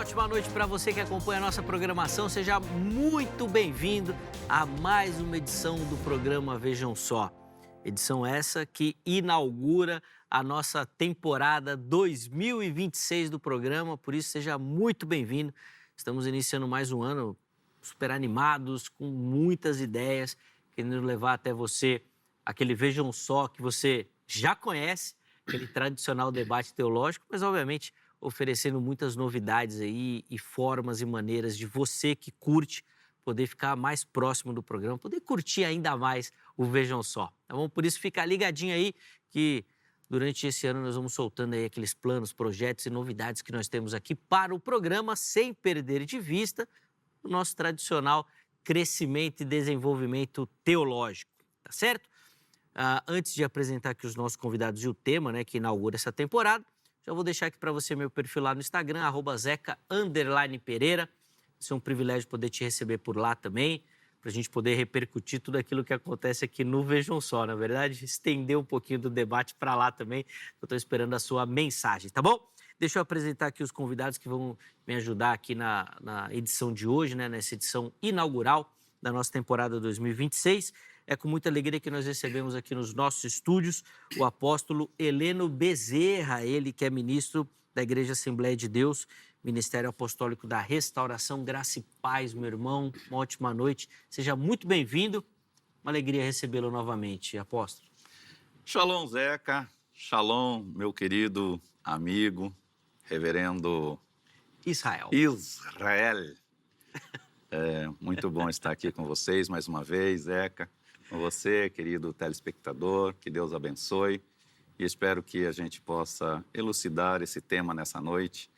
ótima noite para você que acompanha a nossa programação. Seja muito bem-vindo a mais uma edição do programa Vejam Só. Edição essa que inaugura a nossa temporada 2026 do programa, por isso seja muito bem-vindo. Estamos iniciando mais um ano super animados, com muitas ideias, querendo levar até você aquele Vejam Só que você já conhece, aquele tradicional debate teológico, mas obviamente oferecendo muitas novidades aí e formas e maneiras de você que curte poder ficar mais próximo do programa, poder curtir ainda mais o Vejam Só. Tá bom? Por isso fica ligadinho aí que durante esse ano nós vamos soltando aí aqueles planos, projetos e novidades que nós temos aqui para o programa, sem perder de vista o nosso tradicional crescimento e desenvolvimento teológico, tá certo? Antes de apresentar aqui os nossos convidados e o tema, né, que inaugura essa temporada, já vou deixar aqui para você meu perfil lá no Instagram, @zeca_pereira. Vai ser um privilégio poder te receber por lá também, para a gente poder repercutir tudo aquilo que acontece aqui no Vejam Só, na verdade, estender um pouquinho do debate para lá também. Eu estou esperando a sua mensagem, tá bom? Deixa eu apresentar aqui os convidados que vão me ajudar aqui na edição de hoje, né, nessa edição inaugural da nossa temporada 2026. É com muita alegria que nós recebemos aqui nos nossos estúdios o apóstolo Heleno Bezerra, ele que é ministro da Igreja Assembleia de Deus, Ministério Apostólico da Restauração. Graça e paz, meu irmão, uma ótima noite. Seja muito bem-vindo, uma alegria recebê-lo novamente, apóstolo. Shalom, Zeca. Shalom, meu querido amigo, reverendo Israel. É muito bom estar aqui com vocês mais uma vez, Zeca. Com você, querido telespectador, que Deus abençoe. E espero que a gente possa elucidar esse tema nessa noite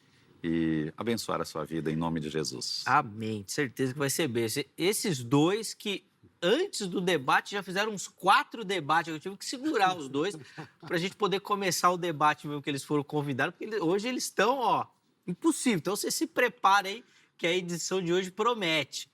e abençoar a sua vida em nome de Jesus. Amém, certeza que vai ser bem. Esses dois que antes do debate já fizeram uns 4 debates, eu tive que segurar os dois para a gente poder começar o debate mesmo que eles foram convidados, porque hoje eles estão, ó, impossível. Então você se prepara aí que a edição de hoje promete.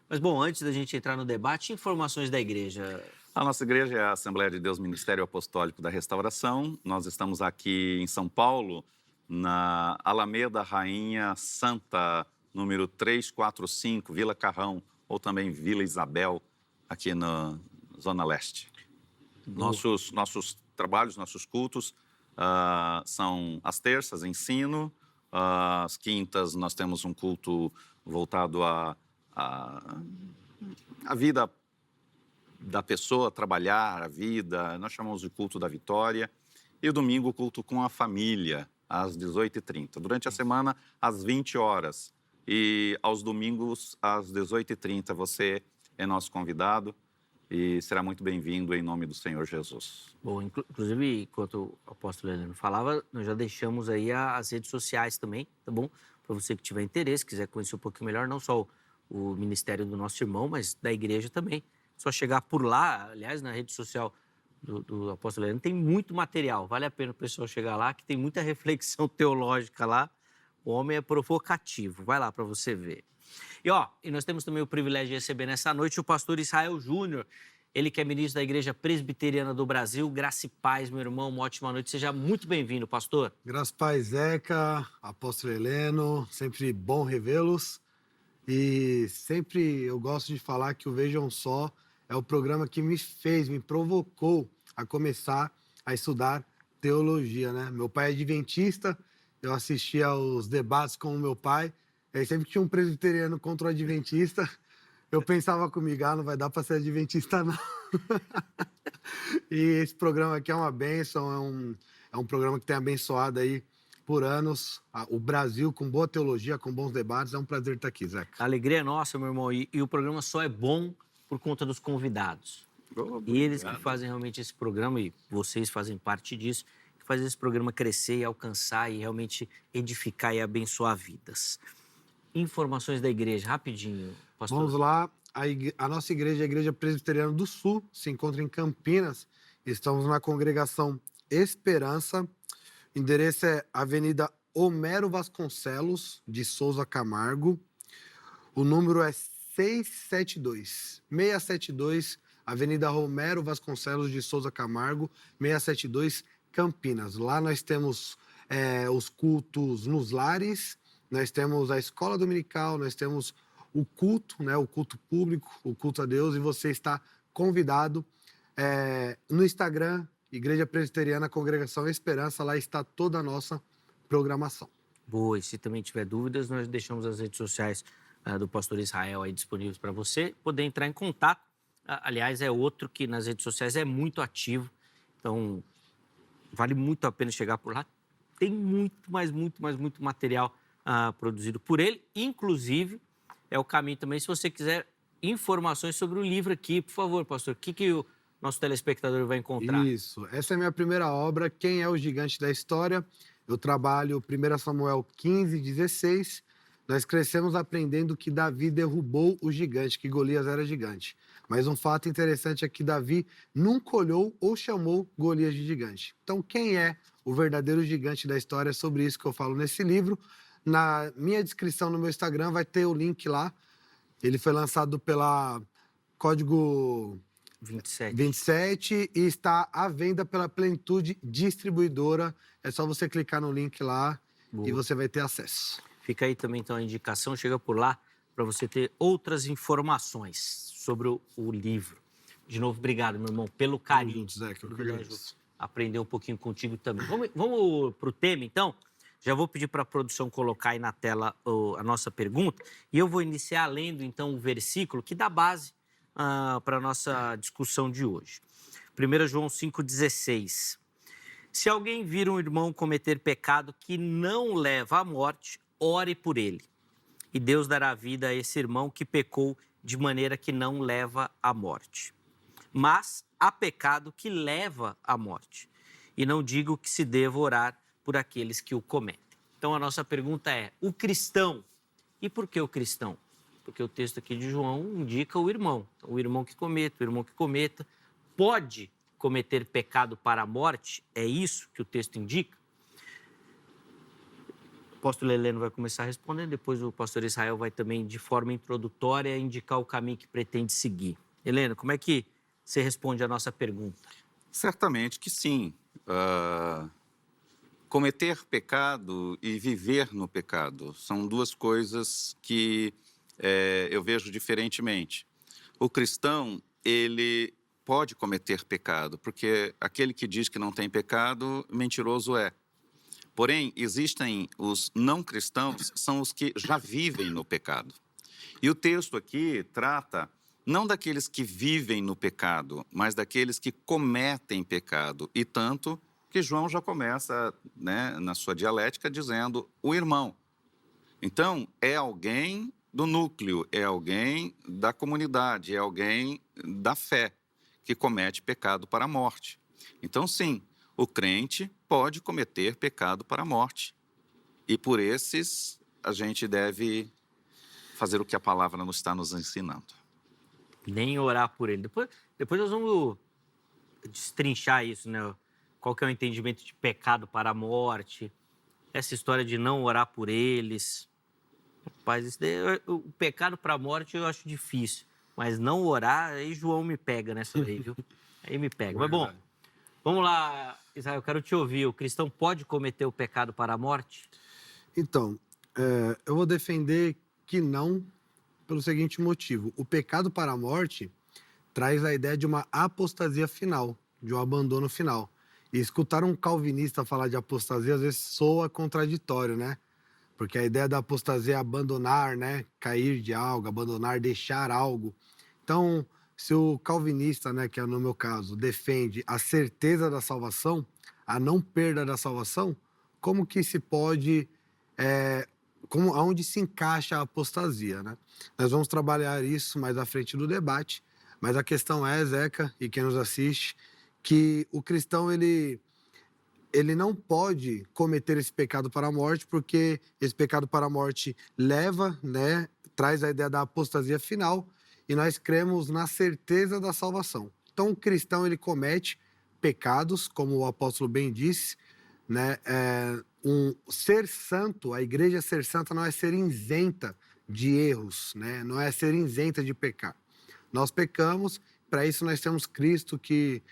Mas bom, antes da gente entrar no debate, informações da igreja. A nossa igreja é a Assembleia de Deus Ministério Apostólico da Restauração. Nós estamos aqui em São Paulo, na Alameda Rainha Santa, número 345, Vila Carrão, ou também Vila Isabel, aqui na Zona Leste. Nossos trabalhos, nossos cultos são as terças, ensino. As quintas, nós temos um culto voltado à vida da pessoa, trabalhar a vida. Nós chamamos de culto da vitória. E o domingo, o culto com a família, às 18h30. Durante a semana, às 20 horas. E aos domingos, às 18h30, você é nosso convidado e será muito bem-vindo em nome do Senhor Jesus. Bom, inclusive, enquanto o apóstolo Heleno falava, nós já deixamos aí as redes sociais também, tá bom? Para você que tiver interesse, quiser conhecer um pouquinho melhor, não só o ministério do nosso irmão, mas da igreja também. Só chegar por lá, aliás, na rede social do apóstolo Heleno, tem muito material. Vale a pena o pessoal chegar lá, que tem muita reflexão teológica lá. O homem é provocativo. Vai lá para você ver. E nós temos também o privilégio de receber nessa noite o pastor Israel Júnior, ele que é ministro da Igreja Presbiteriana do Brasil. Graça e paz, meu irmão, uma ótima noite. Seja muito bem-vindo, pastor. Graça e paz, Zeca, apóstolo Heleno, sempre bom revê-los. E sempre eu gosto de falar que o Vejam Só é o programa que me provocou a começar a estudar teologia, né? Meu pai é adventista, eu assistia aos debates com o meu pai, e aí sempre que tinha um presbiteriano contra o adventista, eu pensava comigo, não vai dar para ser adventista, não. E esse programa aqui é uma bênção, é um programa que tem abençoado aí por anos o Brasil com boa teologia, com bons debates. É um prazer estar aqui, Zeca. A alegria é nossa, meu irmão, e o programa só é bom por conta dos convidados. E eles que fazem realmente esse programa, e vocês fazem parte disso, que fazem esse programa crescer e alcançar e realmente edificar e abençoar vidas. Informações da igreja, rapidinho, pastor. Vamos lá. A nossa igreja, a Igreja Presbiteriana do Sul, se encontra em Campinas. Estamos na congregação Esperança. O endereço é Avenida Homero Vasconcelos, de Souza Camargo. O número é 672, Avenida Homero Vasconcelos, de Souza Camargo, 672, Campinas. Lá nós temos os cultos nos lares nós temos a escola dominical, nós temos o culto, né? O culto público, o culto a Deus, e você está convidado no Instagram, Igreja Presbiteriana Congregação Esperança, lá está toda a nossa programação. Boa, e se também tiver dúvidas, nós deixamos as redes sociais do pastor Israel aí disponíveis para você poder entrar em contato. Aliás, é outro que nas redes sociais é muito ativo, então vale muito a pena chegar por lá. Tem muito material produzido por ele, inclusive é o caminho também, se você quiser informações sobre o livro aqui, por favor, pastor, o que o nosso telespectador vai encontrar? Isso, essa é a minha primeira obra, Quem é o Gigante da História? Eu trabalho 1 Samuel 15:16. Nós crescemos aprendendo que Davi derrubou o gigante, que Golias era gigante. Mas um fato interessante é que Davi nunca olhou ou chamou Golias de gigante. Então, quem é o verdadeiro gigante da história? É sobre isso que eu falo nesse livro. Na minha descrição no meu Instagram vai ter o link lá. Ele foi lançado pela Código 27 e está à venda pela Plenitude Distribuidora. É só você clicar no link lá. Boa. E você vai ter acesso. Fica aí também então a indicação, chega por lá para você ter outras informações sobre o livro. De novo, obrigado, meu irmão, pelo carinho. Zé, que eu agradeço. Aprender um pouquinho contigo também. Vamos para o tema, então? Já vou pedir para a produção colocar aí na tela a nossa pergunta. E eu vou iniciar lendo, então, o versículo que dá base para a nossa discussão de hoje. 1 João 5,16. Se alguém vir um irmão cometer pecado que não leva à morte, ore por ele. E Deus dará vida a esse irmão que pecou de maneira que não leva à morte. Mas há pecado que leva à morte. E não digo que se deva orar por aqueles que o cometem. Então, a nossa pergunta é, o cristão, e por que o cristão? Porque o texto aqui de João indica o irmão. Então, o irmão que cometa, pode cometer pecado para a morte? É isso que o texto indica? O apóstolo Heleno vai começar respondendo, depois o pastor Israel vai também, de forma introdutória, indicar o caminho que pretende seguir. Heleno, como é que você responde a nossa pergunta? Certamente que sim. Cometer pecado e viver no pecado são duas coisas que eu vejo diferentemente. O cristão, ele pode cometer pecado, porque aquele que diz que não tem pecado, mentiroso é. Porém, existem os não cristãos, são os que já vivem no pecado. E o texto aqui trata não daqueles que vivem no pecado, mas daqueles que cometem pecado. E tanto que João já começa, né, na sua dialética, dizendo o irmão. Então, é alguém do núcleo, é alguém da comunidade, é alguém da fé que comete pecado para a morte. Então, sim, o crente pode cometer pecado para a morte. E por esses, a gente deve fazer o que a palavra nos está nos ensinando. Nem orar por ele. Depois nós vamos destrinchar isso, né? Qual que é o entendimento de pecado para a morte, essa história de não orar por eles. Rapaz, o pecado para a morte eu acho difícil, mas não orar, aí João me pega nessa aí, viu? Aí me pega. Mas bom, vamos lá, Israel, eu quero te ouvir. O cristão pode cometer o pecado para a morte? Então, eu vou defender que não, pelo seguinte motivo. O pecado para a morte traz a ideia de uma apostasia final, de um abandono final. E escutar um calvinista falar de apostasia às vezes soa contraditório, né? Porque a ideia da apostasia é abandonar, né? Cair de algo, abandonar, deixar algo. Então, se o calvinista, né, que é no meu caso, defende a certeza da salvação, a não perda da salvação, como que se pode, aonde se encaixa a apostasia, né? Nós vamos trabalhar isso mais à frente do debate, mas a questão é, Zeca, e quem nos assiste, que o cristão, ele não pode cometer esse pecado para a morte, porque esse pecado para a morte leva, né, traz a ideia da apostasia final, e nós cremos na certeza da salvação. Então, o cristão, ele comete pecados, como o apóstolo bem disse, né, ser santo, a igreja ser santa não é ser isenta de erros, né, não é ser isenta de pecar. Nós pecamos, para isso nós temos Cristo que,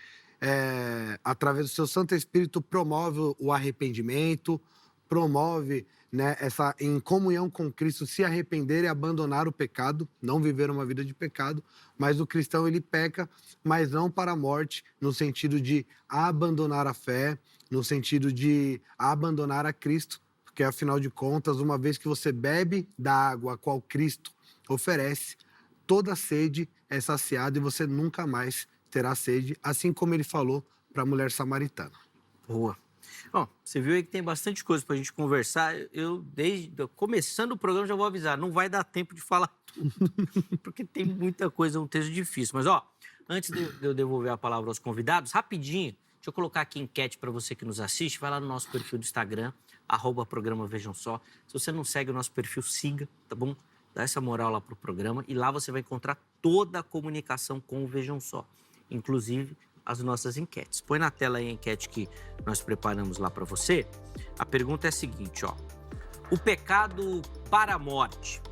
através do seu Santo Espírito, promove o arrependimento, promove, né, em comunhão com Cristo, se arrepender e abandonar o pecado, não viver uma vida de pecado, mas o cristão ele peca, mas não para a morte, no sentido de abandonar a fé, no sentido de abandonar a Cristo, porque afinal de contas, uma vez que você bebe da água a qual Cristo oferece, toda sede é saciada e você nunca mais terá sede, assim como ele falou para a mulher samaritana. Boa. Bom, você viu aí que tem bastante coisa para a gente conversar. Começando o programa, já vou avisar, não vai dar tempo de falar tudo, porque tem muita coisa, é um texto difícil. Mas, antes de eu devolver a palavra aos convidados, rapidinho, deixa eu colocar aqui enquete para você que nos assiste. Vai lá no nosso perfil do Instagram, @programa Vejam Só. Se você não segue o nosso perfil, siga, tá bom? Dá essa moral lá pro programa e lá você vai encontrar toda a comunicação com o Vejam Só, inclusive as nossas enquetes. Põe na tela aí a enquete que nós preparamos lá para você. A pergunta é a seguinte, o pecado para a morte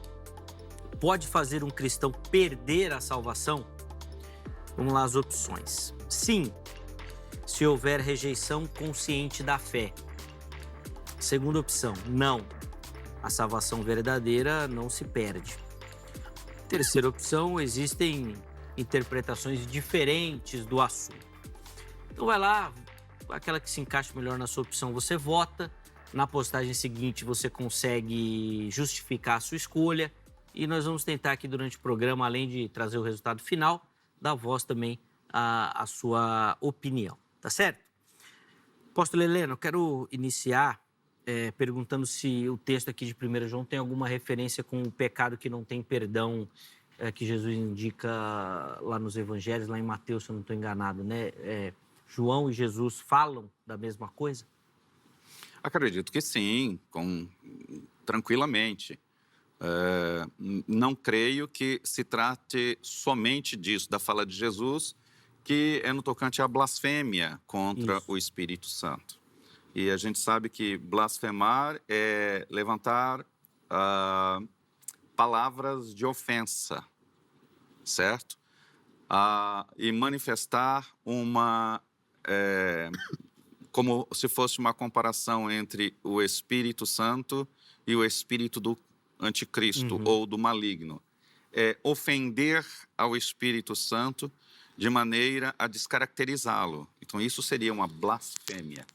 pode fazer um cristão perder a salvação? Vamos lá as opções. Sim, se houver rejeição consciente da fé. Segunda opção, não. A salvação verdadeira não se perde. Terceira opção, existem interpretações diferentes do assunto. Então vai lá, aquela que se encaixa melhor na sua opção, você vota. Na postagem seguinte você consegue justificar a sua escolha e nós vamos tentar aqui durante o programa, além de trazer o resultado final, dar voz também à sua opinião, tá certo? Apóstolo Heleno, eu quero iniciar perguntando se o texto aqui de 1 João tem alguma referência com o pecado que não tem perdão, que Jesus indica lá nos evangelhos, lá em Mateus, se eu não estou enganado, né? João e Jesus falam da mesma coisa? Acredito que sim, tranquilamente. Não creio que se trate somente disso, da fala de Jesus, que é no tocante à blasfêmia contra o Espírito Santo. E a gente sabe que blasfemar é levantar palavras de ofensa, certo? E manifestar como se fosse uma comparação entre o Espírito Santo e o espírito do anticristo ou do maligno. Ofender ao Espírito Santo de maneira a descaracterizá-lo. Então, isso seria uma blasfêmia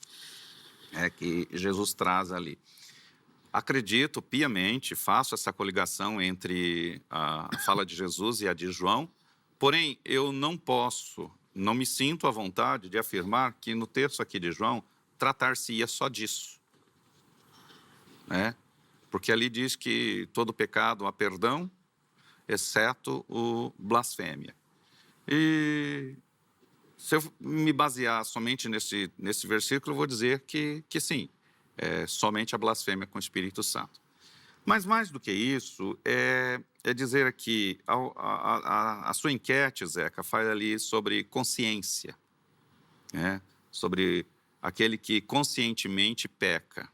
que Jesus traz ali. Acredito piamente, faço essa coligação entre a fala de Jesus e a de João, porém, eu não me sinto à vontade de afirmar que no texto aqui de João tratar-se-ia só disso, né? Porque ali diz que todo pecado há perdão, exceto o blasfêmia. E se eu me basear somente nesse versículo, eu vou dizer que sim, somente a blasfêmia com o Espírito Santo. Mas mais do que isso, é dizer aqui, a sua enquete, Zeca, faz ali sobre consciência, né? Sobre aquele que conscientemente peca.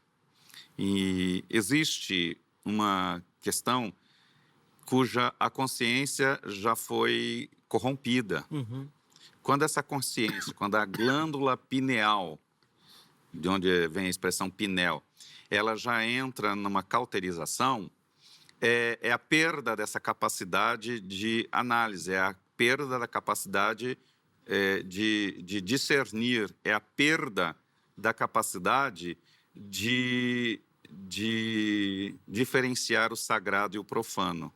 E existe uma questão cuja a consciência já foi corrompida. Quando essa consciência, quando a glândula pineal, de onde vem a expressão pineal, ela já entra numa cauterização, é a perda dessa capacidade de análise, é a perda da capacidade de discernir, é a perda da capacidade de diferenciar o sagrado e o profano.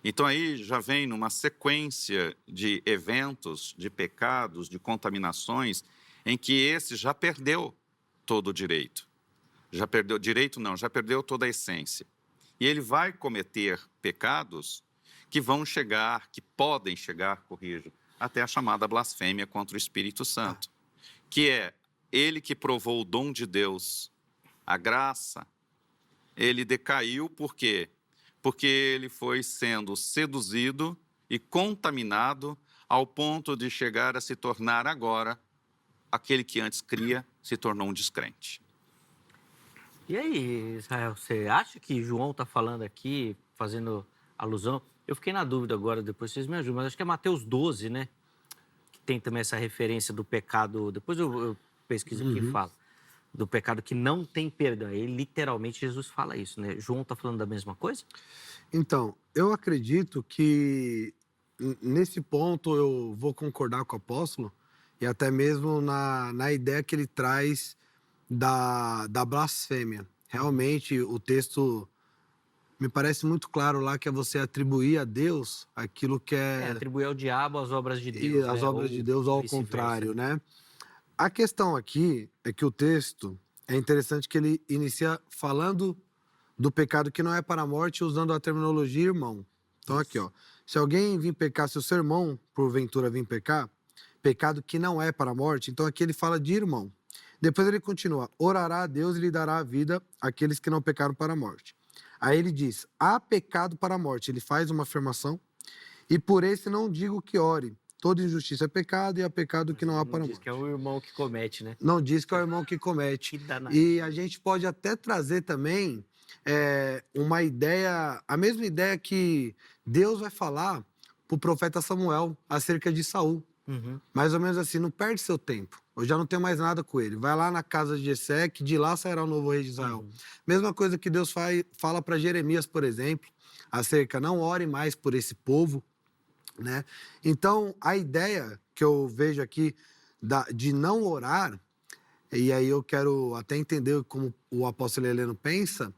Então, aí já vem numa sequência de eventos, de pecados, de contaminações, em que esse já perdeu todo o direito. Já perdeu direito, não, já perdeu toda a essência. E ele vai cometer pecados que podem chegar, corrijo, até a chamada blasfêmia contra o Espírito Santo, que é ele que provou o dom de Deus, a graça, ele decaiu por quê? Porque ele foi sendo seduzido e contaminado ao ponto de chegar a se tornar agora aquele que antes cria, se tornou um descrente. E aí, Israel, você acha que João está falando aqui, fazendo alusão? Eu fiquei na dúvida agora, depois vocês me ajudam, mas acho que é Mateus 12, né? Que tem também essa referência do pecado. Depois eu pesquiso aqui e falo. do pecado que não tem perdão. Aí, literalmente, Jesus fala isso, né? João está falando da mesma coisa? Então, eu acredito que nesse ponto eu vou concordar com o apóstolo e até mesmo na ideia que ele traz da blasfêmia. Realmente, o texto me parece muito claro lá que é você atribuir a Deus aquilo que Atribuir ao diabo as obras de e Deus, as né? obras Ou de Deus ao vice-versa. contrário, né? A questão aqui é que o texto é interessante que ele inicia falando do pecado que não é para a morte, usando a terminologia irmão. Então, aqui, ó. Se alguém vir pecar, se o seu irmão, porventura, vir pecar, pecado que não é para a morte, então aqui ele fala de irmão. Depois ele continua: orará a Deus e lhe dará a vida àqueles que não pecaram para a morte. Aí ele diz: há pecado para a morte. Ele faz uma afirmação. E por esse não digo que ore. Toda injustiça é pecado e há pecado que não há para a Diz morte. que é o irmão que comete, né? Não diz que é o irmão que comete. Que danado. E a gente pode até trazer também uma ideia, a mesma ideia que Deus vai falar para o profeta Samuel acerca de Saul. Uhum. Mais ou menos assim: não perde seu tempo. Eu já não tenho mais nada com ele. Vai lá na casa de Jessé, que de lá sairá o novo rei de Israel. Mesma coisa que Deus fala para Jeremias, por exemplo, acerca: não ore mais por esse povo, né? Então, a ideia que eu vejo aqui de não orar, e aí eu quero até entender como o apóstolo Heleno pensa,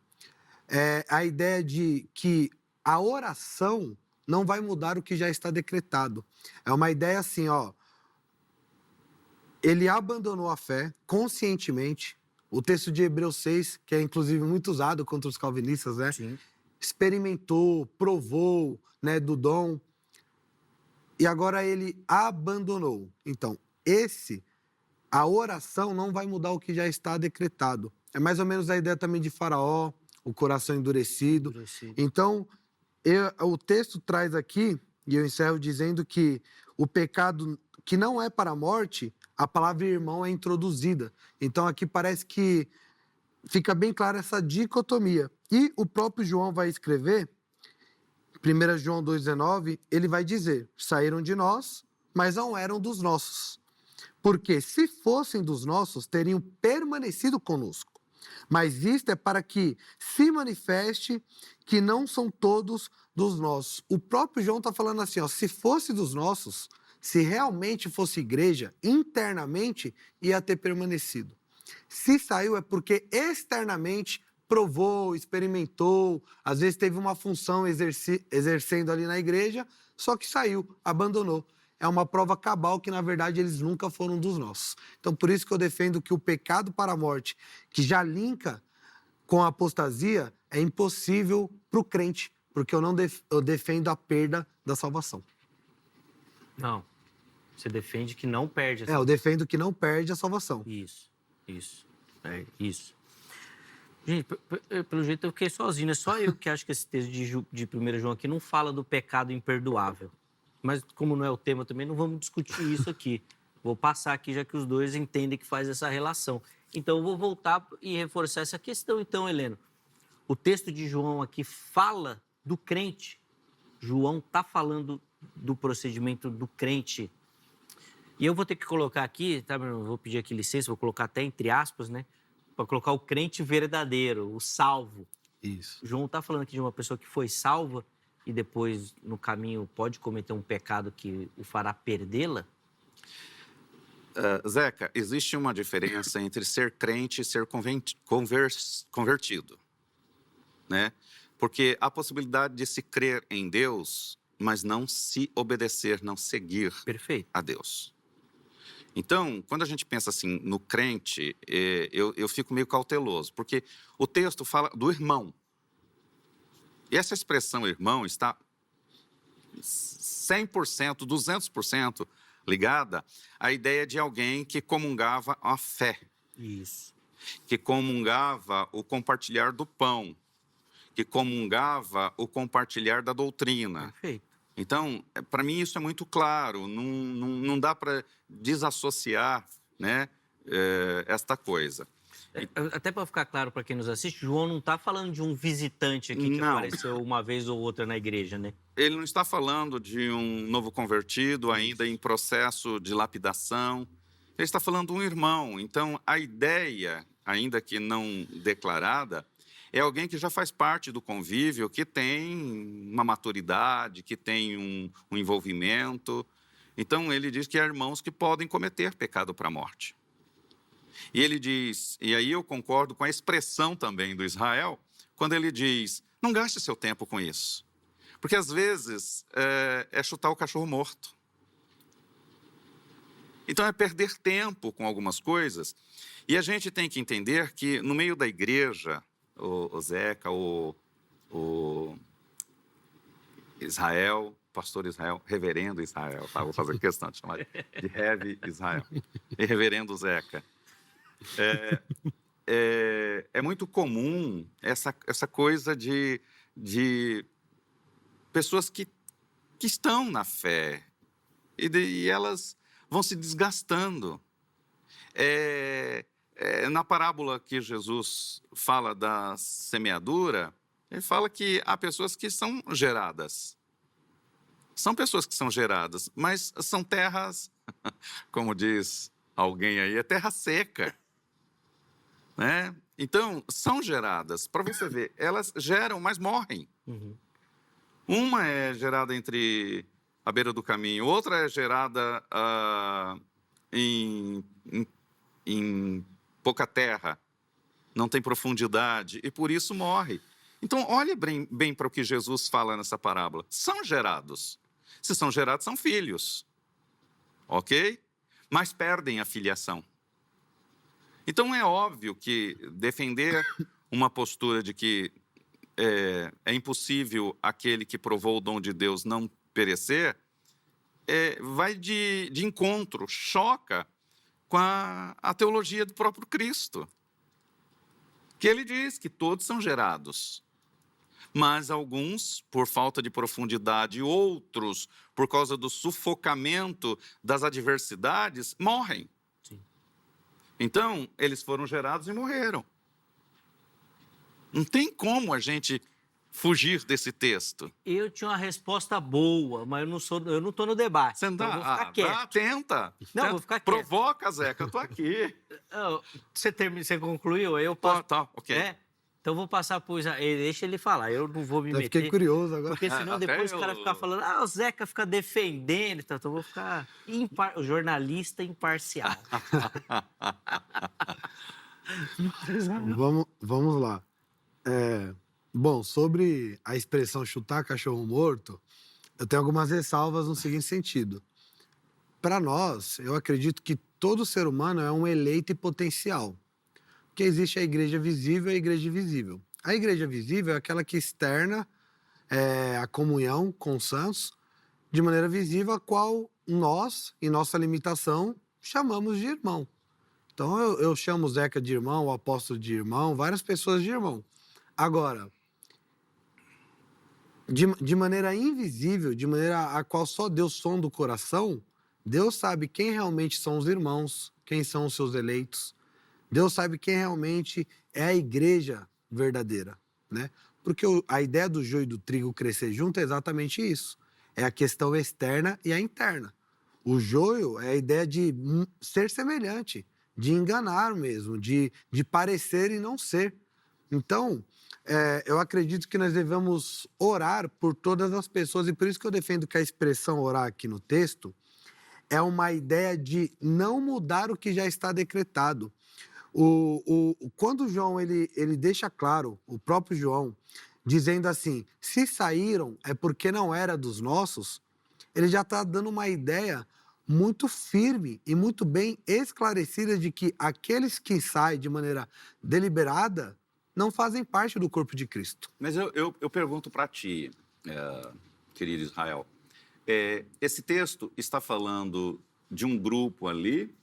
é a ideia de que a oração não vai mudar o que já está decretado. É uma ideia assim, ó. Ele abandonou a fé conscientemente. O texto de Hebreus 6, que é inclusive muito usado contra os calvinistas, né? Sim. Experimentou, provou, né, do dom. E agora ele abandonou. Então, a oração não vai mudar o que já está decretado. É mais ou menos a ideia também de Faraó, o coração endurecido. Então, o texto traz aqui, e eu encerro dizendo que o pecado que não é para a morte, a palavra irmão é introduzida. Então, aqui parece que fica bem clara essa dicotomia. E o próprio João vai escrever, 1 João 2,19, ele vai dizer: saíram de nós, mas não eram dos nossos. Porque se fossem dos nossos, teriam permanecido conosco. Mas isto é para que se manifeste que não são todos dos nossos. O próprio João está falando assim, ó: se fosse dos nossos, se realmente fosse igreja, internamente ia ter permanecido. Se saiu é porque externamente provou, experimentou, às vezes teve uma função exercendo ali na igreja, só que saiu, abandonou. É uma prova cabal que, na verdade, eles nunca foram dos nossos. Então, por isso que eu defendo que o pecado para a morte, que já linka com a apostasia, é impossível para o crente, porque eu defendo a perda da salvação. Não. Você defende que não perde a salvação. Eu defendo que não perde a salvação. Isso. Isso. Gente, pelo jeito eu fiquei sozinho. É só eu que acho que esse texto de 1 João aqui não fala do pecado imperdoável. Mas como não é o tema também, não vamos discutir isso aqui. Vou passar aqui, já que os dois entendem que faz essa relação. Então, eu vou voltar e reforçar essa questão. Então, Heleno, o texto de João aqui fala do crente. João está falando do procedimento do crente. E eu vou ter que colocar aqui, tá? Vou pedir aqui licença, vou colocar até entre aspas, né? Para colocar o crente verdadeiro, o salvo. Isso. João está falando aqui de uma pessoa que foi salva e depois, no caminho, pode cometer um pecado que o fará perdê-la? Zeca, existe uma diferença entre ser crente e ser convertido, né? Porque há a possibilidade de se crer em Deus, mas não se obedecer, não seguir a Deus. Então, quando a gente pensa assim no crente, eu fico meio cauteloso, porque o texto fala do irmão. E essa expressão irmão está 100%, 200% ligada à ideia de alguém que comungava a fé. Isso. Que comungava o compartilhar do pão. Que comungava o compartilhar da doutrina. Perfeito. Então, para mim isso é muito claro. Não dá para desassociar, né, esta coisa. Até para ficar claro para quem nos assiste, João não está falando de um visitante aqui que apareceu uma vez ou outra na igreja, né? Ele não está falando de um novo convertido ainda em processo de lapidação. Ele está falando de um irmão. Então, a ideia ainda que não declarada, é alguém que já faz parte do convívio, que tem uma maturidade, que tem um envolvimento. Então, ele diz que há irmãos que podem cometer pecado para a morte. E ele diz, e aí eu concordo com a expressão também do Israel, quando ele diz, não gaste seu tempo com isso. Porque, às vezes, é chutar o cachorro morto. Então, é perder tempo com algumas coisas. E a gente tem que entender que, no meio da igreja, o Zeca, o Israel, pastor Israel, reverendo Israel, tá? Vou fazer questão de chamar de Rev Israel, e reverendo Zeca. É muito comum essa coisa de pessoas que estão na fé e elas vão se desgastando. Na parábola que Jesus fala da semeadura, ele fala que há pessoas que são geradas. São pessoas que são geradas, mas são terras, como diz alguém aí, é terra seca. Né? Então, são geradas. Para você ver, elas geram, mas morrem. Uhum. Uma é gerada entre a beira do caminho, outra é gerada em pouca terra, não tem profundidade e por isso morre. Então, olhe bem para o que Jesus fala nessa parábola. São gerados. Se são gerados, são filhos. Ok? Mas perdem a filiação. Então, é óbvio que defender uma postura de que é impossível aquele que provou o dom de Deus não perecer, vai de encontro, choca com a teologia do próprio Cristo. Que ele diz que todos são gerados, mas alguns por falta de profundidade, outros por causa do sufocamento das adversidades, morrem. Sim. Então, eles foram gerados e morreram. Não tem como a gente fugir desse texto. Eu tinha uma resposta boa, mas eu não estou no debate. Você não então dá? eu vou ficar quieto. Tenta. Não, vou ficar quieto. Provoca, Zeca, eu tô aqui. Você concluiu? Aí eu posso... Tá, ok. Então eu vou passar por... Deixa ele falar, eu não vou me meter. Fiquei curioso agora. Porque senão depois o cara ficar falando, o Zeca fica defendendo, então eu vou ficar o jornalista imparcial. Vamos lá. Bom, sobre a expressão chutar cachorro morto, eu tenho algumas ressalvas no seguinte sentido. Para nós, eu acredito que todo ser humano é um eleito e potencial. Porque existe a igreja visível e a igreja invisível. A igreja visível é aquela que externa a comunhão com os santos de maneira visível, a qual nós, em nossa limitação, chamamos de irmão. Então, eu chamo o Zeca de irmão, o apóstolo de irmão, várias pessoas de irmão. Agora, de maneira invisível, de maneira a qual só Deus sonda o coração, Deus sabe quem realmente são os irmãos, quem são os seus eleitos. Deus sabe quem realmente é a igreja verdadeira, né? Porque a ideia do joio e do trigo crescer junto é exatamente isso. É a questão externa e a interna. O joio é a ideia de ser semelhante, de enganar mesmo, de parecer e não ser. Então, eu acredito que nós devemos orar por todas as pessoas, e por isso que eu defendo que a expressão orar aqui no texto é uma ideia de não mudar o que já está decretado. Quando João ele deixa claro, o próprio João, dizendo assim, se saíram é porque não era dos nossos, ele já está dando uma ideia muito firme e muito bem esclarecida de que aqueles que saem de maneira deliberada não fazem parte do corpo de Cristo. Mas eu pergunto para ti, querido Israel, esse texto está falando de um grupo ali,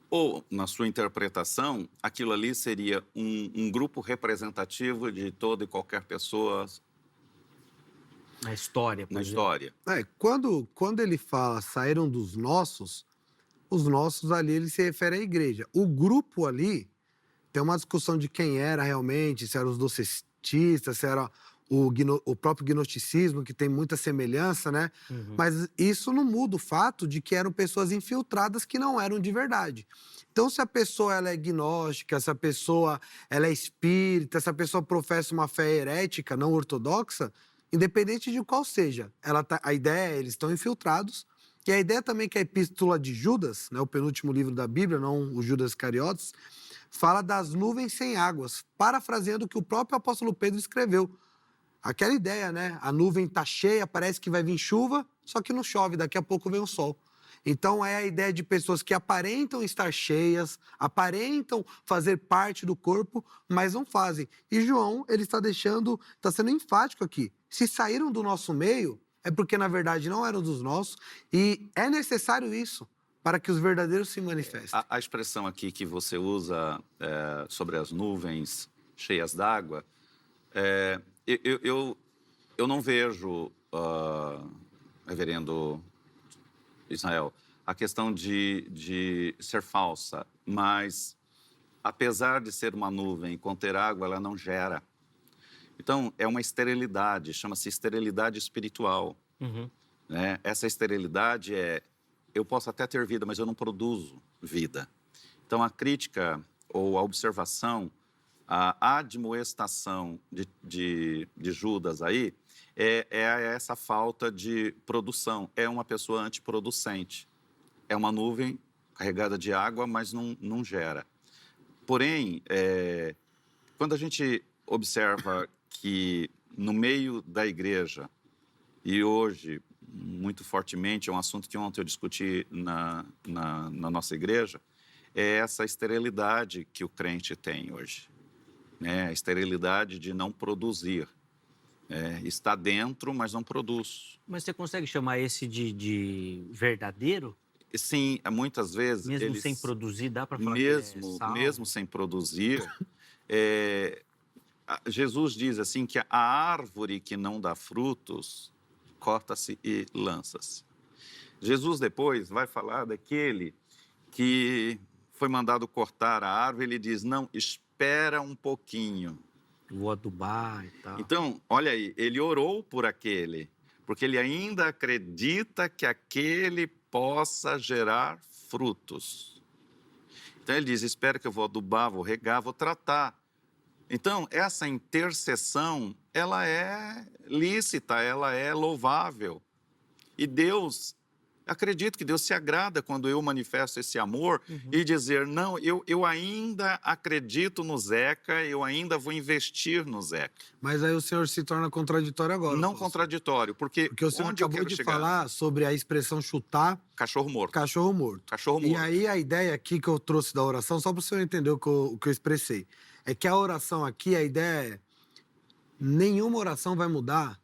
ou, na sua interpretação, aquilo ali seria um grupo representativo de toda e qualquer pessoa na história, por exemplo. Quando ele fala saíram dos nossos, os nossos ali ele se refere à igreja. O grupo ali tem uma discussão de quem era realmente, se eram os docetistas, se era o próprio gnosticismo, que tem muita semelhança, né? Mas isso não muda o fato de que eram pessoas infiltradas que não eram de verdade. Então, se a pessoa ela é gnóstica, se a pessoa ela é espírita, se a pessoa professa uma fé herética, não ortodoxa, independente de qual seja, a ideia é eles estão infiltrados. E a ideia também que a Epístola de Judas, né, o penúltimo livro da Bíblia, não o Judas Iscariotes, fala das nuvens sem águas, parafraseando o que o próprio apóstolo Pedro escreveu. Aquela ideia, né? A nuvem está cheia, parece que vai vir chuva, só que não chove, daqui a pouco vem o sol. Então, é a ideia de pessoas que aparentam estar cheias, aparentam fazer parte do corpo, mas não fazem. E João, ele está sendo enfático aqui. Se saíram do nosso meio, é porque, na verdade, não eram dos nossos, e é necessário isso para que os verdadeiros se manifestem. A expressão aqui que você usa sobre as nuvens cheias d'água, eu não vejo, reverendo Israel, a questão de ser falsa, mas apesar de ser uma nuvem conter água, ela não gera. Então, é uma esterilidade, chama-se esterilidade espiritual. Né? Essa esterilidade eu posso até ter vida, mas eu não produzo vida. Então, a crítica ou a observação, a admoestação de Judas aí, é essa falta de produção. É uma pessoa antiproducente. É uma nuvem carregada de água, mas não gera. Porém, quando a gente observa que no meio da igreja, e hoje, muito fortemente, é um assunto que ontem eu discuti na nossa igreja, é essa esterilidade que o crente tem hoje. A esterilidade de não produzir. Está dentro, mas não produz. Mas você consegue chamar esse de verdadeiro? Sim, muitas vezes... Mesmo sem produzir, dá para falar que é salvo? Mesmo sem produzir, Jesus diz assim que a árvore que não dá frutos, corta-se e lança-se. Jesus depois vai falar daquele que foi mandado cortar a árvore, ele diz, não, espera um pouquinho. Vou adubar e tal. Então, olha aí, ele orou por aquele, porque ele ainda acredita que aquele possa gerar frutos. Então, ele diz, espera que eu vou adubar, vou regar, vou tratar. Então, essa intercessão, ela é lícita, ela é louvável. E Deus, acredito que Deus se agrada quando eu manifesto esse amor e dizer, não, eu ainda acredito no Zeca, eu ainda vou investir no Zeca. Mas aí o senhor se torna contraditório agora. Não contraditório, porque o senhor acabou de falar sobre a expressão chutar... Cachorro morto. Cachorro morto. Cachorro morto. E aí a ideia aqui que eu trouxe da oração, só para o senhor entender o que eu expressei, é que a oração aqui, a ideia é, nenhuma oração vai mudar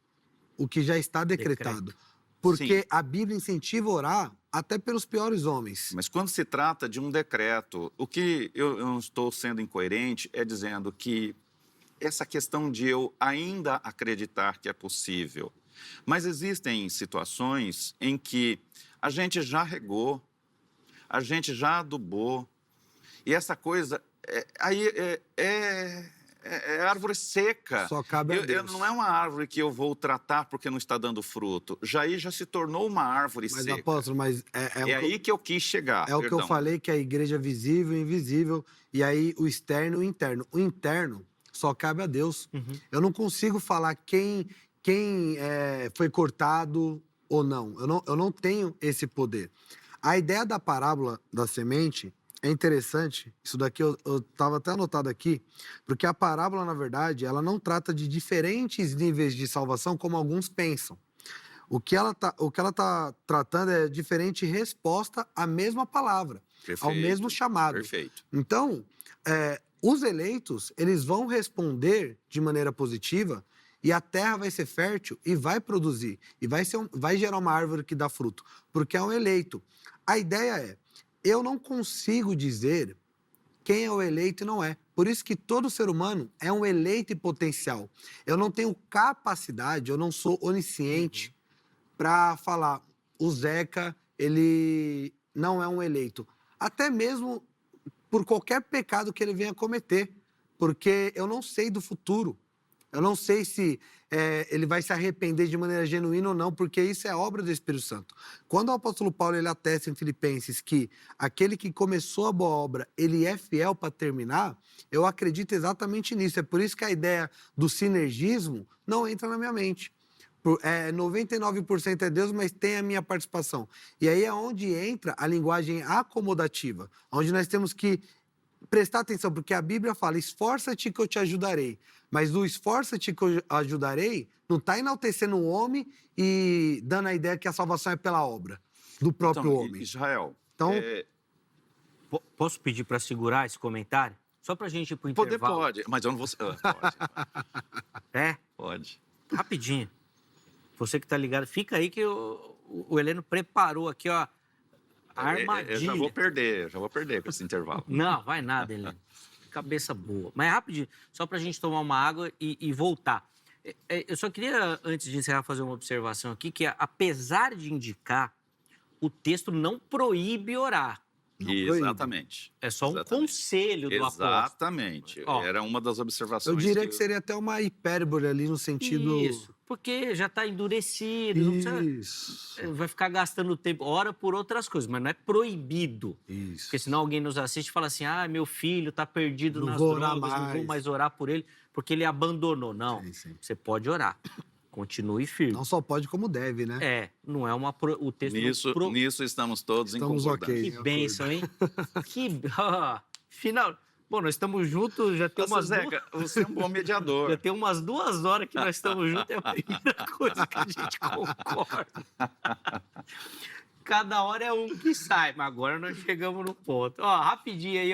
o que já está decretado. Porque Sim. a Bíblia incentiva a orar até pelos piores homens. Mas quando se trata de um decreto, o que eu não estou sendo incoerente é dizendo que essa questão de eu ainda acreditar que é possível. Mas existem situações em que a gente já regou, a gente já adubou, e essa coisa é árvore seca. Só cabe a Deus. Não é uma árvore que eu vou tratar porque não está dando fruto. Já se tornou uma árvore seca. Mas, apóstolo, é aí que eu quis chegar. É o que eu falei, que a igreja é visível e invisível, e aí o externo e o interno. O interno só cabe a Deus. Eu não consigo falar quem foi cortado ou não. Eu não tenho esse poder. A ideia da parábola da semente é interessante, isso daqui eu estava até anotado aqui, porque a parábola, na verdade, ela não trata de diferentes níveis de salvação como alguns pensam. O que ela tá tratando é diferente resposta à mesma palavra, Perfeito, ao mesmo chamado. Perfeito. Então, os eleitos, eles vão responder de maneira positiva e a terra vai ser fértil e vai produzir, e vai gerar uma árvore que dá fruto, porque é um eleito. A ideia é, eu não consigo dizer quem é o eleito e não é. Por isso que todo ser humano é um eleito e potencial. Eu não tenho capacidade, eu não sou onisciente para falar, o Zeca, ele não é um eleito. Até mesmo por qualquer pecado que ele venha cometer, porque eu não sei do futuro. Eu não sei se ele vai se arrepender de maneira genuína ou não, porque isso é obra do Espírito Santo. Quando o apóstolo Paulo ele atesta em Filipenses que aquele que começou a boa obra, ele é fiel para terminar, eu acredito exatamente nisso. É por isso que a ideia do sinergismo não entra na minha mente. 99% é Deus, mas tem a minha participação. E aí é onde entra a linguagem acomodativa, onde nós temos que prestar atenção, porque a Bíblia fala, esforça-te que eu te ajudarei. Mas o esforça-te que eu ajudarei não está enaltecendo o homem e dando a ideia que a salvação é pela obra do próprio homem. Israel, Então, Posso pedir para segurar esse comentário? Só para a gente ir para o intervalo. pode, mas eu não vou... Pode. É? Pode. Rapidinho. Você que está ligado, fica aí que o Heleno preparou aqui, ó, a armadilha. Eu já vou perder com esse intervalo. Não, vai nada, Heleno. Cabeça boa. Mas rapidinho, só para a gente tomar uma água e voltar. Eu só queria, antes de encerrar, fazer uma observação aqui, que apesar de indicar, o texto não proíbe orar. Exatamente. É só um conselho do apóstolo. Exatamente. Era uma das observações. Eu diria que seria até uma hipérbole ali no sentido... Isso, porque já está endurecido. Não precisa, vai ficar gastando tempo. Ora por outras coisas, mas não é proibido. Isso. Porque senão alguém nos assiste e fala assim, meu filho está perdido nas vou drogas, orar não vou mais orar por ele, porque ele abandonou. Não, Sim. você pode orar. Continue firme. Não só pode, como deve, né? Não é o texto... Nisso estamos todos em concordância. Ok. Que bênção, hein? Final... Bom, nós estamos juntos, já tem umas Zeca, você é um bom mediador. Já tem umas 2 horas que nós estamos juntos, é a primeira coisa que a gente concorda. Cada hora é um que sai, mas agora nós chegamos no ponto. Rapidinho aí,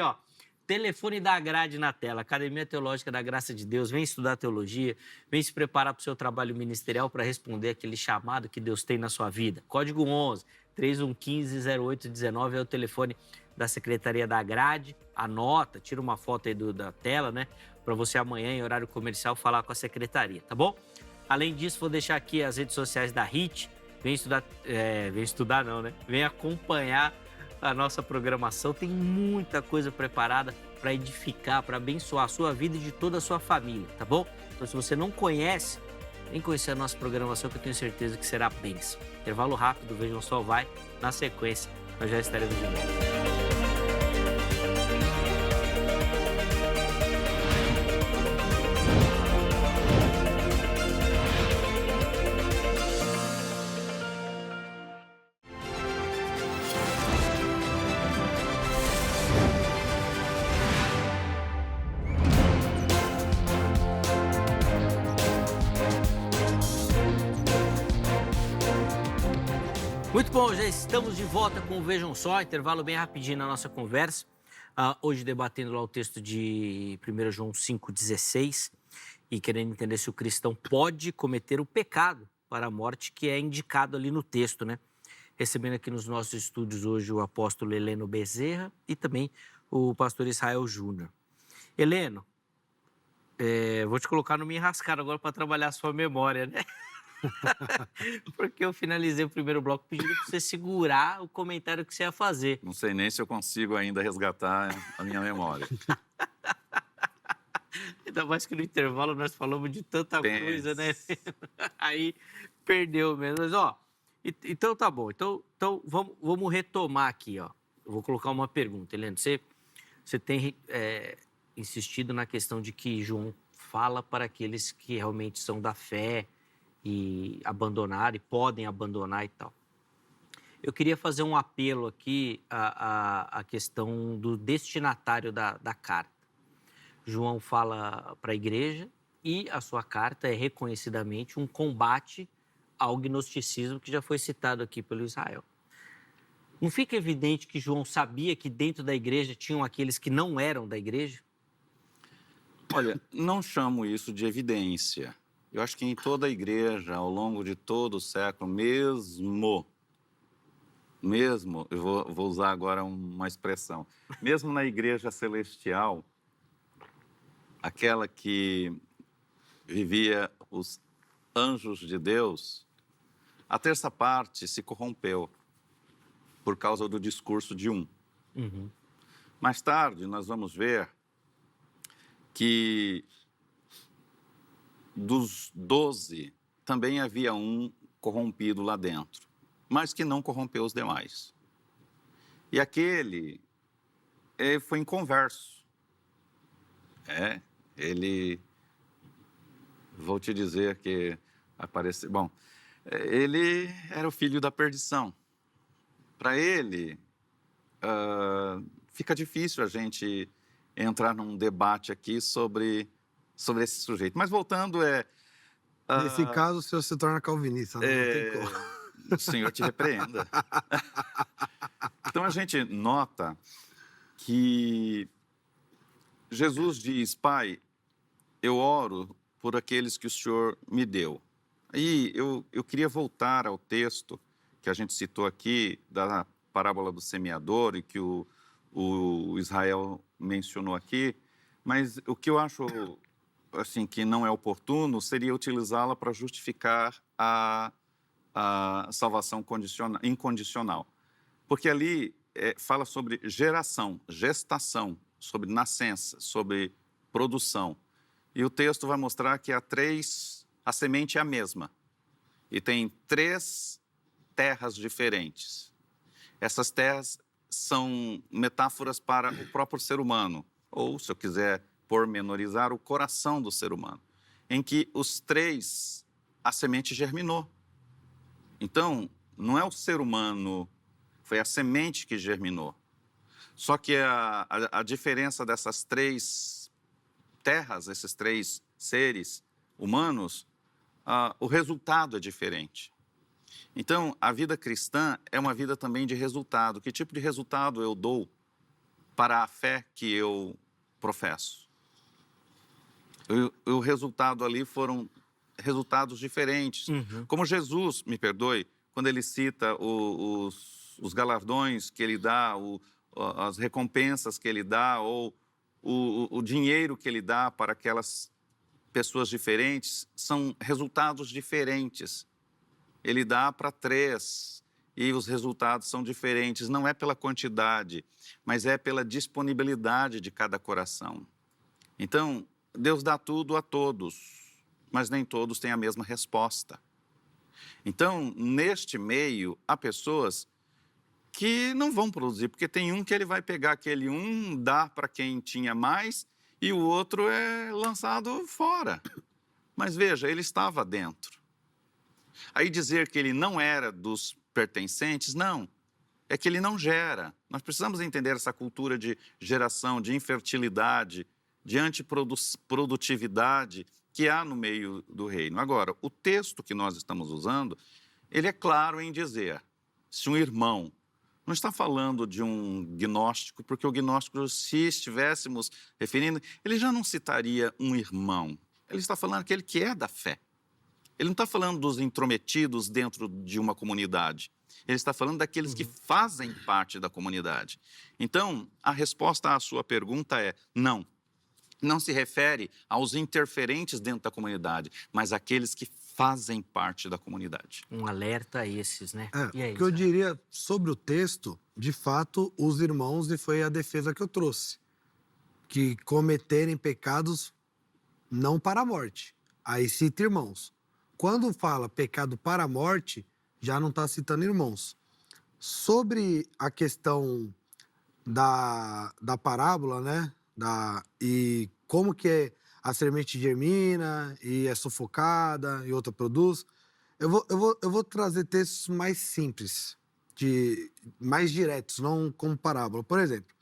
telefone da grade na tela, Academia Teológica da Graça de Deus, vem estudar teologia, vem se preparar para o seu trabalho ministerial para responder aquele chamado que Deus tem na sua vida. Código 11 3115-0819 é o telefone da Secretaria da Grade. Anota, tira uma foto aí da tela, né? Para você amanhã, em horário comercial, falar com a Secretaria, tá bom? Além disso, vou deixar aqui as redes sociais da HIT. Vem estudar não, né? Vem acompanhar a nossa programação. Tem muita coisa preparada para edificar, para abençoar a sua vida e de toda a sua família, tá bom? Então, se você não conhece, vem conhecer a nossa programação, que eu tenho certeza que será bênção. Intervalo rápido, vejam só, vai. Na sequência, nós já estaremos de volta. Muito bom, já estamos de volta com o Vejam Só, intervalo bem rapidinho na nossa conversa. Hoje debatendo lá o texto de 1 João 5,16 e querendo entender se o cristão pode cometer o pecado para a morte que é indicado ali no texto, né? Recebendo aqui nos nossos estúdios hoje o apóstolo Heleno Bezerra e também o pastor Israel Júnior. Heleno, vou te colocar no Me Enrascar agora para trabalhar a sua memória, né? Porque eu finalizei o primeiro bloco pedindo para você segurar o comentário que você ia fazer. Não sei nem se eu consigo ainda resgatar a minha memória. Ainda mais que no intervalo nós falamos de tanta coisa, né? Aí perdeu mesmo. Mas, então tá bom. Então vamos retomar aqui, ó. Eu vou colocar uma pergunta, Heleno. Você tem insistido na questão de que João fala para aqueles que realmente são da fé e abandonar, e podem abandonar e tal. Eu queria fazer um apelo aqui à questão do destinatário da carta. João fala para a igreja e a sua carta é reconhecidamente um combate ao gnosticismo que já foi citado aqui pelo Israel. Não fica evidente que João sabia que dentro da igreja tinham aqueles que não eram da igreja? Olha, não chamo isso de evidência. Eu acho que em toda a igreja, ao longo de todo o século, mesmo, eu vou usar agora uma expressão, mesmo na igreja celestial, aquela que vivia os anjos de Deus, a terça parte se corrompeu por causa do discurso de um. Uhum. Mais tarde, nós vamos ver que dos 12, também havia um corrompido lá dentro, mas que não corrompeu os demais. E aquele foi inconverso. Ele, vou te dizer que apareceu... Bom, ele era o filho da perdição. Para ele, fica difícil a gente entrar num debate aqui sobre esse sujeito. Mas voltando, Nesse caso, o senhor se torna calvinista, né? Não tem como. o Senhor te repreenda. Então, a gente nota que Jesus diz: Pai, eu oro por aqueles que o Senhor me deu. Aí, eu queria voltar ao texto que a gente citou aqui, da parábola do semeador, e que o Israel mencionou aqui, mas o que eu acho assim, que não é oportuno seria utilizá-la para justificar a salvação incondicional. Porque ali fala sobre geração, gestação, sobre nascença, sobre produção. E o texto vai mostrar que a semente é a mesma. E tem 3 terras diferentes. Essas terras são metáforas para o próprio ser humano, ou, se eu quiser pormenorizar, o coração do ser humano, em que os 3, a semente germinou. Então, não é o ser humano, foi a semente que germinou. Só que a diferença dessas 3 terras, esses 3 seres humanos, o resultado é diferente. Então, a vida cristã é uma vida também de resultado. Que tipo de resultado eu dou para a fé que eu professo? O resultado ali foram resultados diferentes. Como Jesus, me perdoe, quando ele cita os galardões que ele dá, as recompensas que ele dá, ou o dinheiro que ele dá para aquelas pessoas diferentes, são resultados diferentes. Ele dá para 3 e os resultados são diferentes. Não é pela quantidade, mas é pela disponibilidade de cada coração. Então, Deus dá tudo a todos, mas nem todos têm a mesma resposta. Então, neste meio, há pessoas que não vão produzir, porque tem um que ele vai pegar aquele dar para quem tinha mais, e o outro é lançado fora. Mas veja, ele estava dentro. Aí dizer que ele não era dos pertencentes, não. É que ele não gera. Nós precisamos entender essa cultura de geração, de infertilidade, de antiprodutividade que há no meio do reino. Agora, o texto que nós estamos usando, ele é claro em dizer, se um irmão, não está falando de um gnóstico, porque o gnóstico, se estivéssemos referindo, ele já não citaria um irmão. Ele está falando aquele que é da fé. Ele não está falando dos intrometidos dentro de uma comunidade. Ele está falando daqueles que fazem parte da comunidade. Então, a resposta à sua pergunta é não. Não se refere aos interferentes dentro da comunidade, mas àqueles que fazem parte da comunidade. Um alerta a esses, né? E aí, o que eu diria sobre o texto, de fato, os irmãos, e foi a defesa que eu trouxe, que cometerem pecados não para a morte. Aí cita irmãos. Quando fala pecado para a morte, já não está citando irmãos. Sobre a questão da parábola, né? E como que a semente germina e é sufocada e outra produz, eu vou trazer textos mais simples, mais diretos, não como parábola. Por exemplo,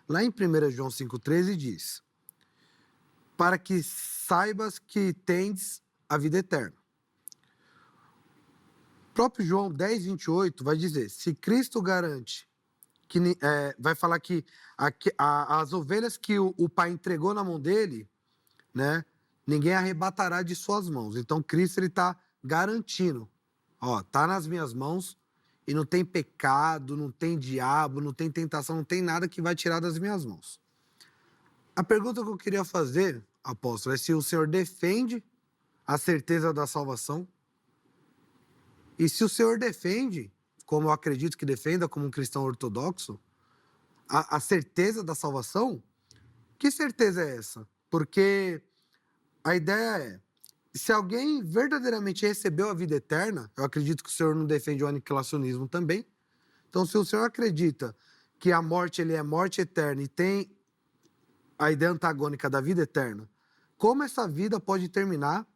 lá em 1 João 5,13 diz: para que saibas que tens a vida eterna. O próprio João 10,28 vai dizer: se Cristo garante que vai falar que as ovelhas que o Pai entregou na mão dele, né, ninguém arrebatará de suas mãos. Então, Cristo está garantindo, está nas minhas mãos e não tem pecado, não tem diabo, não tem tentação, não tem nada que vai tirar das minhas mãos. A pergunta que eu queria fazer, apóstolo, é se o senhor defende a certeza da salvação e se o senhor defende, como eu acredito que defenda, como um cristão ortodoxo, a certeza da salvação. Que certeza é essa? Porque a ideia é, se alguém verdadeiramente recebeu a vida eterna, eu acredito que o Senhor não defende o aniquilacionismo também. Então, se o Senhor acredita que a morte ele é morte eterna e tem a ideia antagônica da vida eterna, como essa vida pode terminar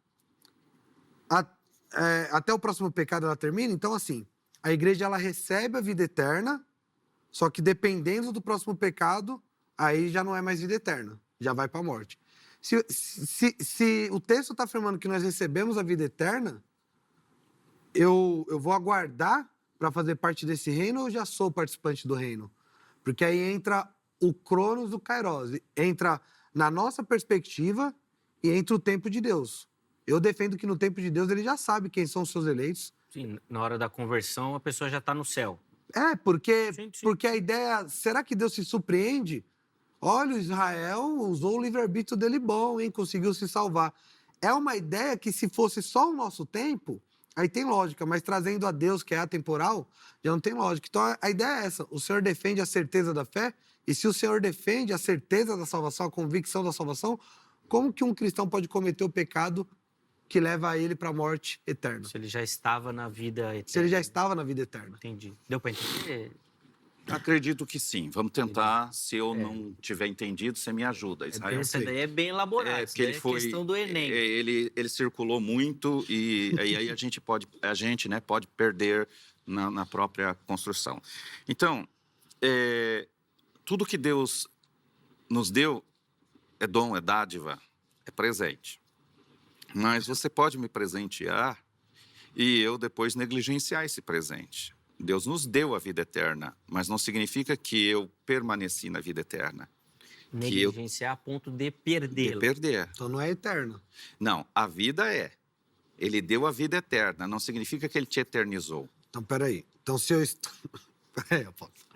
até o próximo pecado ela termina? Então, assim, a igreja ela recebe a vida eterna, só que dependendo do próximo pecado, aí já não é mais vida eterna, já vai para a morte. Se o texto está afirmando que nós recebemos a vida eterna, eu vou aguardar para fazer parte desse reino ou já sou participante do reino? Porque aí entra o Cronos do Kairos, entra na nossa perspectiva e entra o tempo de Deus. Eu defendo que no tempo de Deus ele já sabe quem são os seus eleitos. Sim, na hora da conversão a pessoa já está no céu. Porque Sim. porque a ideia... Será que Deus se surpreende? Olha, Israel usou o livre-arbítrio dele bom, hein? Conseguiu se salvar. É uma ideia que se fosse só o nosso tempo, aí tem lógica, mas trazendo a Deus, que é atemporal, já não tem lógica. Então a ideia é essa, o Senhor defende a certeza da fé, e se o Senhor defende a certeza da salvação, a convicção da salvação, como que um cristão pode cometer o pecado que leva ele para a morte eterna? Se ele já estava na vida eterna. Se ele já estava na vida eterna. Entendi. Deu para entender? Acredito que sim. Vamos tentar. Se eu não tiver entendido, você me ajuda, Israel. Essa daí é bem elaborada. Porque ele foi questão do Enem. Ele circulou muito e aí a gente pode perder na própria construção. Então, tudo que Deus nos deu é dom, é dádiva, é presente. Mas você pode me presentear e eu depois negligenciar esse presente. Deus nos deu a vida eterna, mas não significa que eu permaneci na vida eterna. Negligenciar a ponto de perdê-la. De perder. Então não é eterno. Não, a vida é. Ele deu a vida eterna, não significa que ele te eternizou. Então, peraí. Então, se eu estou... Peraí, apóstolo.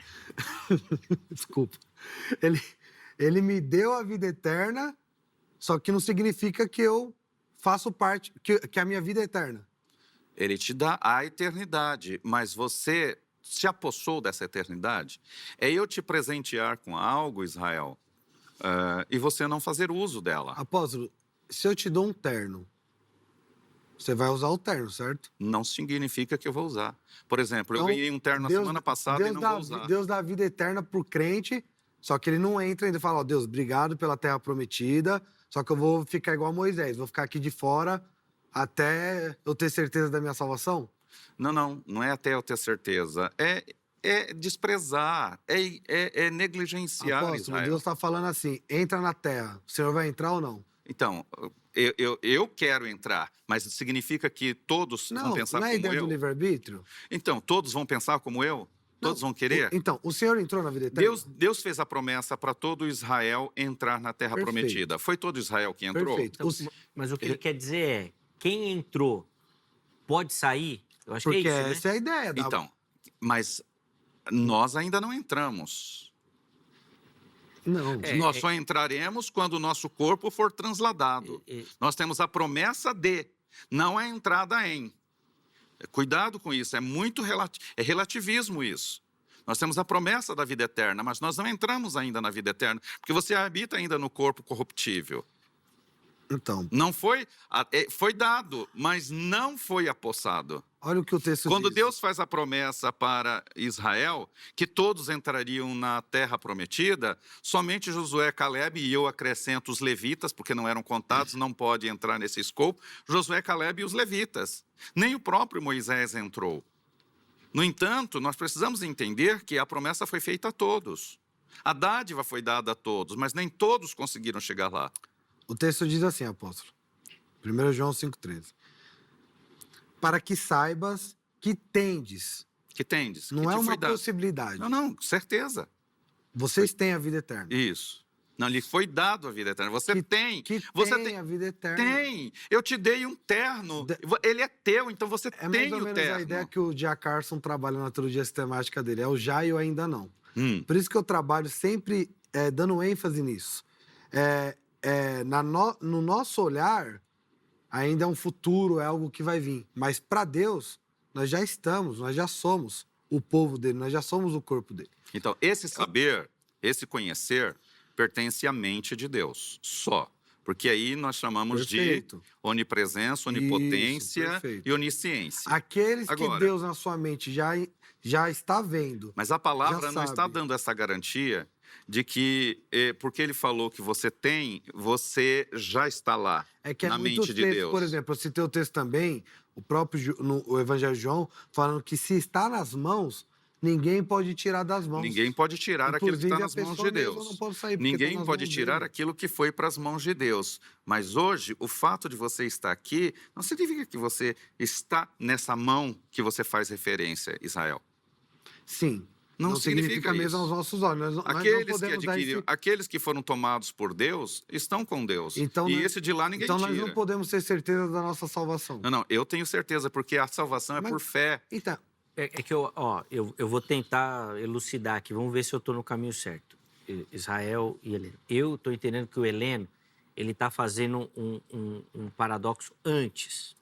Desculpa. Ele me deu a vida eterna, só que não significa que eu faço parte, que a minha vida é eterna. Ele te dá a eternidade, mas você se apossou dessa eternidade. É eu te presentear com algo, Israel, e você não fazer uso dela. Apóstolo, se eu te dou um terno, você vai usar o terno, certo? Não significa que eu vou usar. Por exemplo, Então, eu ganhei um terno na semana passada e não vou usar. Deus dá a vida eterna pro crente, só que ele não entra ainda e fala, ó, Deus, obrigado pela terra prometida, só que eu vou ficar igual a Moisés, vou ficar aqui de fora até eu ter certeza da minha salvação? Não é até eu ter certeza. É desprezar, é negligenciar, Apóstolo, Israel. Deus está falando assim, entra na terra, o senhor vai entrar ou não? Então, eu quero entrar, mas significa que todos vão pensar não é como ideia do eu? livre-arbítrio? Então, todos vão pensar como eu? Todos vão querer? Então, o senhor entrou na vida eterna? Deus fez a promessa para todo Israel entrar na terra Perfeito. prometida. Foi todo Israel que entrou? Perfeito. Então, mas o que ele quer dizer é, quem entrou pode sair? Eu acho Porque que é isso, essa é a ideia. Então, mas nós ainda não entramos. Não. Nós só entraremos quando o nosso corpo for transladado. Nós temos a promessa de, não a entrada em. Cuidado com isso, é muito relativismo isso. Nós temos a promessa da vida eterna, mas nós não entramos ainda na vida eterna, porque você habita ainda no corpo corruptível. Então. Não foi dado, mas não foi apossado. Olha o que o texto Quando diz. Deus faz a promessa para Israel, que todos entrariam na terra prometida, somente Josué, Calebe, e eu acrescento os levitas, porque não eram contados, não pode entrar nesse escopo, Josué, Calebe e os levitas. Nem o próprio Moisés entrou. No entanto, nós precisamos entender que a promessa foi feita a todos. A dádiva foi dada a todos, mas nem todos conseguiram chegar lá. O texto diz assim, apóstolo. 1 João 5,13. Para que saibas que tendes. Que tendes. Não que é te uma foi dado. possibilidade. Não, certeza. Vocês têm a vida eterna. Isso. Não lhe foi dado a vida eterna. Você tem. Você tem a vida eterna. Tem. Eu te dei um terno. Ele é teu, então você É tem mais ou o menos terno. a ideia que o Jack Carson trabalha na teologia sistemática dele. É o já e o ainda não. Por isso que eu trabalho sempre dando ênfase nisso. No nosso olhar, ainda é um futuro, é algo que vai vir. Mas para Deus, nós já estamos, nós já somos o povo dele, nós já somos o corpo dele. Então, esse saber, esse conhecer, pertence à mente de Deus, só. Porque aí nós chamamos Perfeito. de onipresença, onipotência perfeito. e onisciência. Aqueles que Agora- Deus na sua mente já está vendo. Mas a palavra Já não está sabe. dando essa garantia de que, porque ele falou que você tem, você já está lá, É que na muitos mente de textos, Deus. por exemplo, eu citei o texto também, o próprio o Evangelho de João, falando que se está nas mãos, ninguém pode tirar das mãos. Ninguém pode tirar aquilo que Inclusive, está a nas mãos pessoa de mesma Deus. não pode sair, porque está Ninguém nas pode mãos tirar dele. aquilo que foi para as mãos de Deus. Mas hoje, o fato de você estar aqui não significa que você está nessa mão que você faz referência, Israel. Sim. Não Não significa significa mesmo isso. aos nossos olhos. Nós não Aqueles que podemos dar adquiriram, esse... aqueles que foram tomados por Deus, estão com Deus. Então, E nós- esse de lá ninguém Então nós tira. não podemos ter certeza da nossa salvação. Não, eu tenho certeza, porque a salvação é Mas- por fé. Então, É que eu vou tentar elucidar aqui, vamos ver se eu estou no caminho certo. Israel e Heleno. Eu estou entendendo que o Heleno ele está fazendo um paradoxo antes.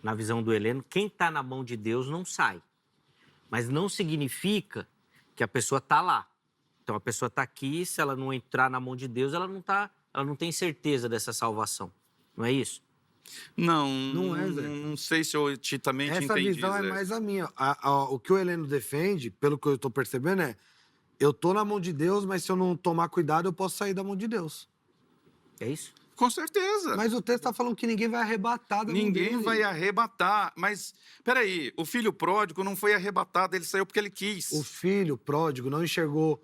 Na visão do Heleno, quem está na mão de Deus não sai. Mas não significa que a pessoa está lá. Então a pessoa está aqui, se ela não entrar na mão de Deus, ela não tem certeza dessa salvação. Não é isso? Não é, Zé. Não sei se eu também te essa entendi, visão é Zé. mais a minha. O que o Heleno defende, pelo que eu estou percebendo, é: eu estou na mão de Deus, mas se eu não tomar cuidado, eu posso sair da mão de Deus. É isso? Com certeza. Mas o texto está falando que ninguém vai arrebatar da mão Ninguém dele. vai arrebatar. Mas, peraí, o filho pródigo não foi arrebatado, ele saiu porque ele quis. O filho pródigo não enxergou.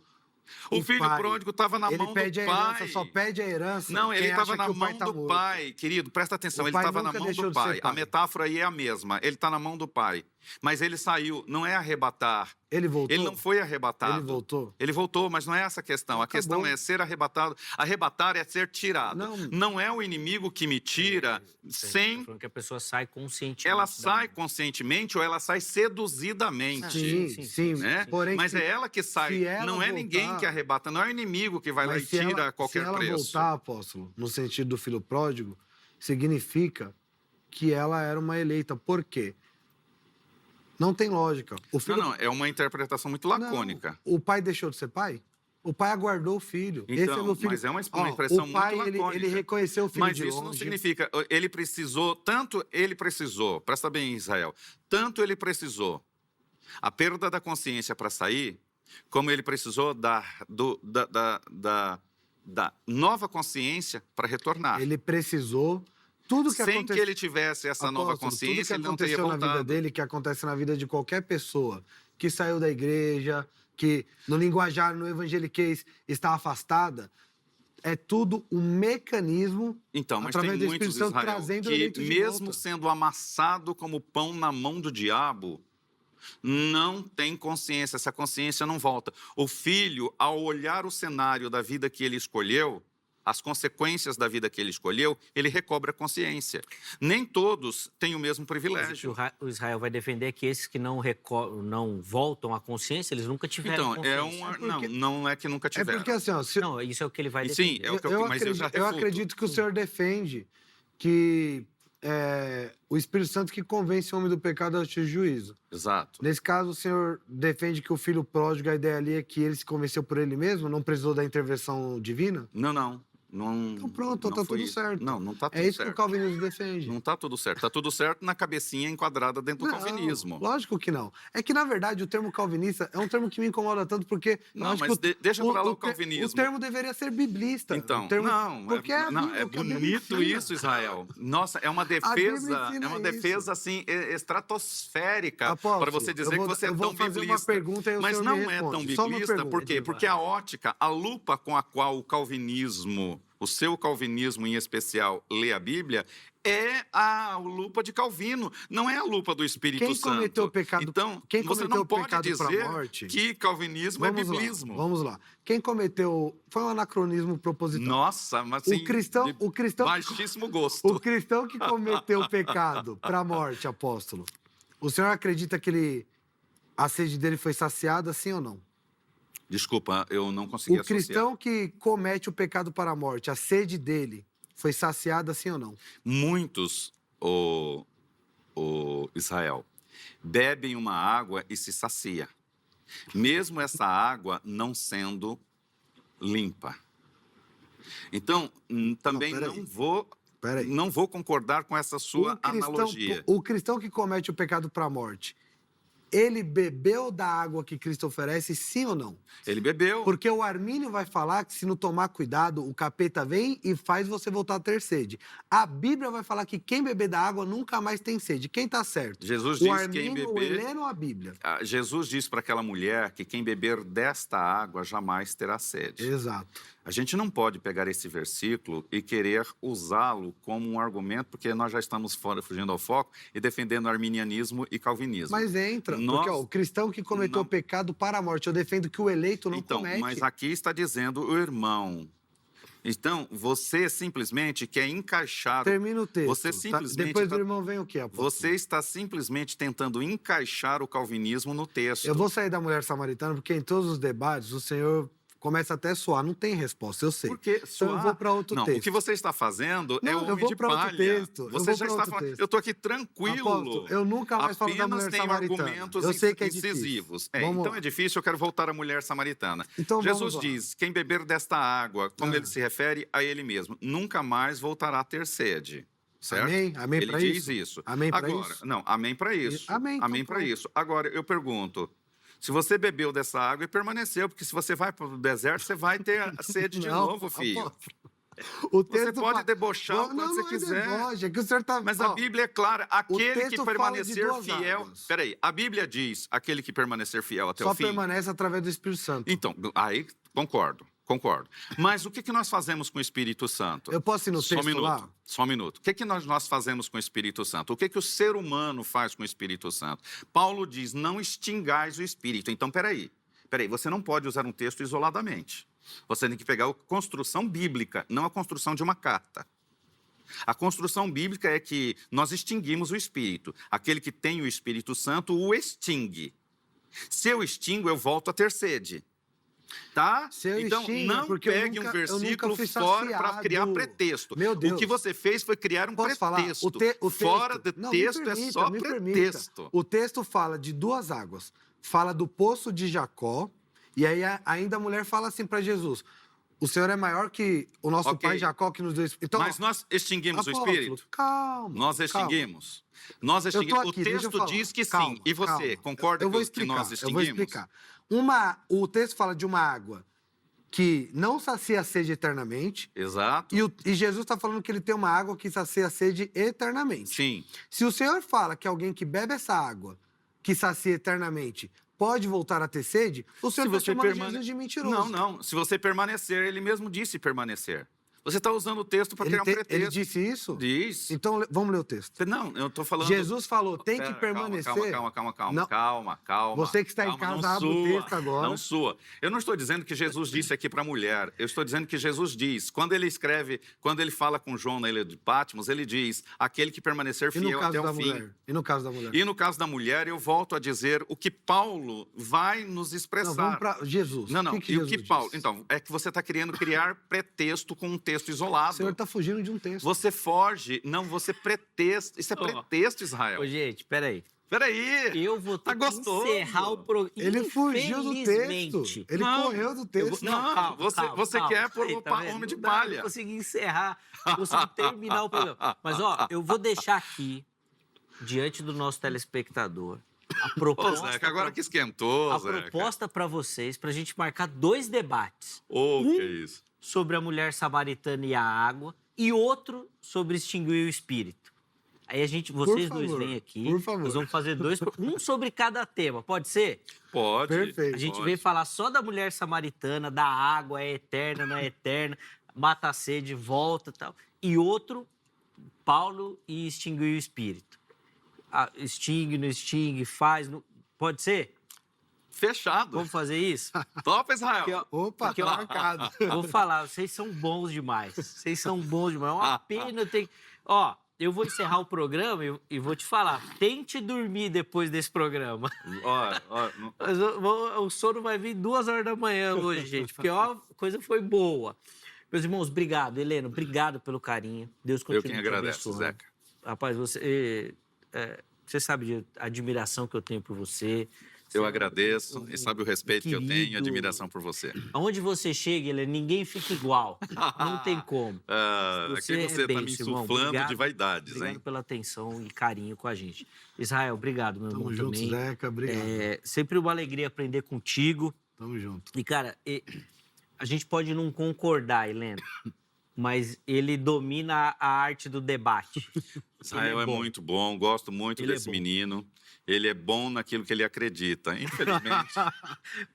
O filho pai. pródigo estava na Ele mão do pede a pai. herança, só pede a herança. Não, ele quem estava acha na que o pai mão tá do morto. pai. Querido, presta atenção, O ele pai estava na nunca mão deixou do de ser pai. A pai. metáfora aí é a mesma. Ele está na mão do pai. Mas ele saiu, não é arrebatar. Ele voltou? Ele não foi arrebatado. Ele voltou? Ele voltou, mas não é essa a questão. A Acabou. questão é ser arrebatado. Arrebatar é ser tirado. Não é o inimigo que me tira sem... Tá falando que a pessoa sai conscientemente. Ela da sai mão. conscientemente ou ela sai seduzidamente. Sim. Né? Porém, Mas se- é ela que sai, se ela não é voltar- ninguém que arrebata, não é o inimigo que vai lá e Mas se tira a ela, qualquer se ela preço. voltar, apóstolo, no sentido do filho pródigo, significa que ela era uma eleita. Por quê? Não tem lógica. O filho... Não, é uma interpretação muito lacônica. Não. O pai deixou de ser pai? O pai aguardou o filho. Então, Esse é meu filho. mas é uma Ó, expressão o pai, muito lacônica. ele reconheceu o filho Mas de isso não longe. significa, ele precisou, presta bem, Israel, tanto ele precisou a perda da consciência para sair, como ele precisou da nova consciência para retornar. Ele precisou... Tudo que Sem aconteceu... que ele tivesse essa nova Apóstolo, consciência, ele tudo não que teria aconteceu na vida voltado. dele, que acontece na vida de qualquer pessoa que saiu da igreja, que no linguajar, no evangeliquez, está afastada, é tudo um mecanismo Então, mas através tem do muitos, Espírito Santo Israel, trazendo o que eleito de mesmo volta. sendo amassado como pão na mão do diabo, não tem consciência, essa consciência não volta. O filho, ao olhar o cenário da vida que ele escolheu, as consequências da vida que ele escolheu, ele recobra a consciência. Nem todos têm o mesmo privilégio. O Israel vai defender que esses que não voltam à consciência, eles nunca tiveram Então, consciência. não é que nunca É tiveram. porque assim, ó, se, Não, isso é o que ele vai E defender. sim, é o que eu, mas eu já eu refuto. acredito que o senhor defende que o Espírito Santo que convence o homem do pecado ao justiça e juízo. Exato. Nesse caso, o senhor defende que o filho pródigo, a ideia ali é que ele se convenceu por ele mesmo, não precisou da intervenção divina? Não. Então pronto, não tá foi tudo isso. certo. Não tá tudo É isso certo. que o calvinismo defende. Não tá tudo certo. Tá tudo certo na cabecinha enquadrada dentro do Não, calvinismo. Lógico que não. É que, na verdade, o termo calvinista é um termo que me incomoda tanto, porque... eu Não, acho mas que deixa pra lá o o calvinismo. termo deveria ser biblista. Então, O termo, não, porque é a Bíblia, é o que a Bíblia bonito ensina. isso, Israel. Nossa, é uma Bíblia defesa, ensina assim estratosférica Apóstolo, para você dizer eu vou- que você é eu vou tão fazer uma biblista. pergunta e o Mas senhor não me é tão responde. Só uma biblista, pergunta. por quê? Porque a ótica, a lupa com a qual o calvinismo, o seu calvinismo em especial, lê a Bíblia, é a lupa de Calvino, não é a lupa do Espírito Quem Santo. cometeu o pecado- Então, quem você cometeu não o pode pecado pra dizer morte? que calvinismo é biblismo. Vamos lá. Quem cometeu... Foi um anacronismo proposital. Nossa, mas assim, o cristão... baixíssimo gosto. O cristão que cometeu o pecado para a morte, apóstolo, o senhor acredita que a sede dele foi saciada, sim ou não? Desculpa, eu não consegui O associar. cristão que comete o pecado para a morte, a sede dele foi saciada, sim ou não? Muitos, o Israel, bebem uma água e se sacia, mesmo essa água não sendo limpa. Então, também peraí. Peraí. não vou concordar com essa sua analogia. O cristão que comete o pecado para a morte, ele bebeu da água que Cristo oferece, sim ou não? Ele bebeu. Porque o Armínio vai falar que se não tomar cuidado, o capeta vem e faz você voltar a ter sede. A Bíblia vai falar que quem beber da água nunca mais tem sede. Quem está certo? Jesus O diz Armínio, quem o beber... Heleno ou a Bíblia? Jesus diz para aquela mulher que quem beber desta água jamais terá sede. Exato. A gente não pode pegar esse versículo e querer usá-lo como um argumento, porque nós já estamos fugindo ao foco e defendendo arminianismo e calvinismo. Mas entra, porque ó, o cristão que cometeu pecado para a morte, eu defendo que o eleito não comete. Mas aqui está dizendo o irmão. Então, você simplesmente quer encaixar... Termina o texto. Você simplesmente Depois do irmão vem o quê, apóstolo? Você está simplesmente tentando encaixar o calvinismo no texto. Eu vou sair da mulher samaritana, porque em todos os debates o Senhor começa até a suar. Não tem resposta, eu sei. Porque então eu vou para outro texto. O que você está fazendo é eu homem vou de pra outro palha. texto. Você já está falando... Eu estou aqui tranquilo. Apóstolo, eu nunca mais falo da mulher samaritana. Argumentos eu sei que é incisivos. Então é difícil, eu quero voltar à mulher samaritana. Então, Jesus diz, quem beber desta água, como ele se refere a ele mesmo, nunca mais voltará a ter sede. Certo? Amém? Amém para isso? Ele diz isso. Amém para Agora, isso? não, amém para isso. Amém Amém para isso. Agora, eu pergunto, se você bebeu dessa água e permaneceu, porque se você vai para o deserto, você vai ter sede de novo, filho. Você pode debochar quando você quiser. Deboche, é que o senhor tá... Mas a Bíblia é clara, aquele que permanecer fiel... Águas. Peraí, a Bíblia diz, aquele que permanecer fiel até o fim... Só permanece através do Espírito Santo. Então, aí, concordo. Mas o que nós fazemos com o Espírito Santo? Eu posso ir no texto lá? Só um minuto. O que nós fazemos com o Espírito Santo? O que o ser humano faz com o Espírito Santo? Paulo diz, não extingais o Espírito. Então, peraí, você não pode usar um texto isoladamente. Você tem que pegar a construção bíblica, não a construção de uma carta. A construção bíblica é que nós extinguimos o Espírito. Aquele que tem o Espírito Santo o extingue. Se eu extingo, eu volto a ter sede. Tá? Então, não pegue um versículo fora para criar pretexto. Meu Deus. O que você fez foi criar um pretexto. Fora do texto é só pretexto. O texto fala de duas águas. Fala do poço de Jacó. E aí ainda a mulher fala assim para Jesus: o Senhor é maior que o nosso pai Jacó que nos deu... Então, mas nós extinguimos o Espírito? Calma. Nós extinguimos? Nós extinguimos. O texto diz que sim. E você concorda que nós extinguimos? Eu vou explicar. O texto fala de uma água que não sacia a sede eternamente. Exato. E Jesus está falando que ele tem uma água que sacia a sede eternamente. Sim. Se o Senhor fala que alguém que bebe essa água, que sacia eternamente, pode voltar a ter sede, o Senhor está chamando Jesus de mentiroso. Não. Se você permanecer, ele mesmo disse permanecer. Você está usando o texto para criar um pretexto. Ele disse isso? Diz. Então, vamos ler o texto. Não, eu estou falando... Jesus falou, tem que permanecer... Calma. Você que está em casa, abre o texto agora. Não sua. Eu não estou dizendo que Jesus disse aqui para a mulher. Eu estou dizendo que Jesus diz. Quando ele fala com João na ilha de Patmos, ele diz, aquele que permanecer fiel até o fim. E no caso da mulher? E no caso da mulher, eu volto a dizer o que Paulo vai nos expressar. Não, vamos para Jesus. Não. E o que Paulo... Então, é que você está querendo criar pretexto com um texto isolado. O senhor está fugindo de um texto. Você foge, não, você pretexta. Isso é pretexto, Israel. Ô, gente, peraí. Eu vou ter que encerrar o programa. Ele fugiu do texto. Ele correu do texto. Calma, você quer pôr o homem de palha. Eu não consegui encerrar, não consegui terminar o programa. Mas, ó, eu vou deixar aqui, diante do nosso telespectador, a proposta... Ô, Zeca, agora que esquentou, Zeca. A proposta para vocês, para a gente marcar 2 debates. Que é isso? Sobre a mulher samaritana e a água, e outro sobre extinguir o espírito. Aí vocês dois vêm aqui, por favor. nós vamos fazer 2, um sobre cada tema, pode ser? Pode. Perfeito. A gente veio falar só da mulher samaritana, da água, é eterna, não é eterna, mata a sede, volta e tal. E outro, Paulo e extinguir o espírito. Extingue, não extingue, faz, não... Pode ser? Fechado. Vamos fazer isso? Topa, Israel. Opa, tá marcado. Vou falar, vocês são bons demais. É uma pena eu ter... Ó, eu vou encerrar o programa e vou te falar. Tente dormir depois desse programa. O sono vai vir 2 horas da manhã hoje, gente. Porque, a coisa foi boa. Meus irmãos, obrigado. Helena, obrigado pelo carinho. Deus continue te abençoando. Eu quem agradeço, Zeca. Rapaz, você sabe a admiração que eu tenho por você. Eu agradeço e sabe o respeito que eu tenho e querido. admiração por você. Aonde você chega, ninguém fica igual. Não tem como. Aqui você está me bênção, irmão. insuflando Obrigado, de vaidades, Obrigado hein? pela atenção e carinho com a gente. Israel, obrigado, meu Tamo irmão, junto, também. Zeca. Obrigado. Sempre uma alegria aprender contigo. Tamo junto. E, cara, a gente pode não concordar, Helena, mas ele domina a arte do debate. Israel é muito bom, gosto muito Ele é desse bom. menino. Ele é bom naquilo que ele acredita. Infelizmente,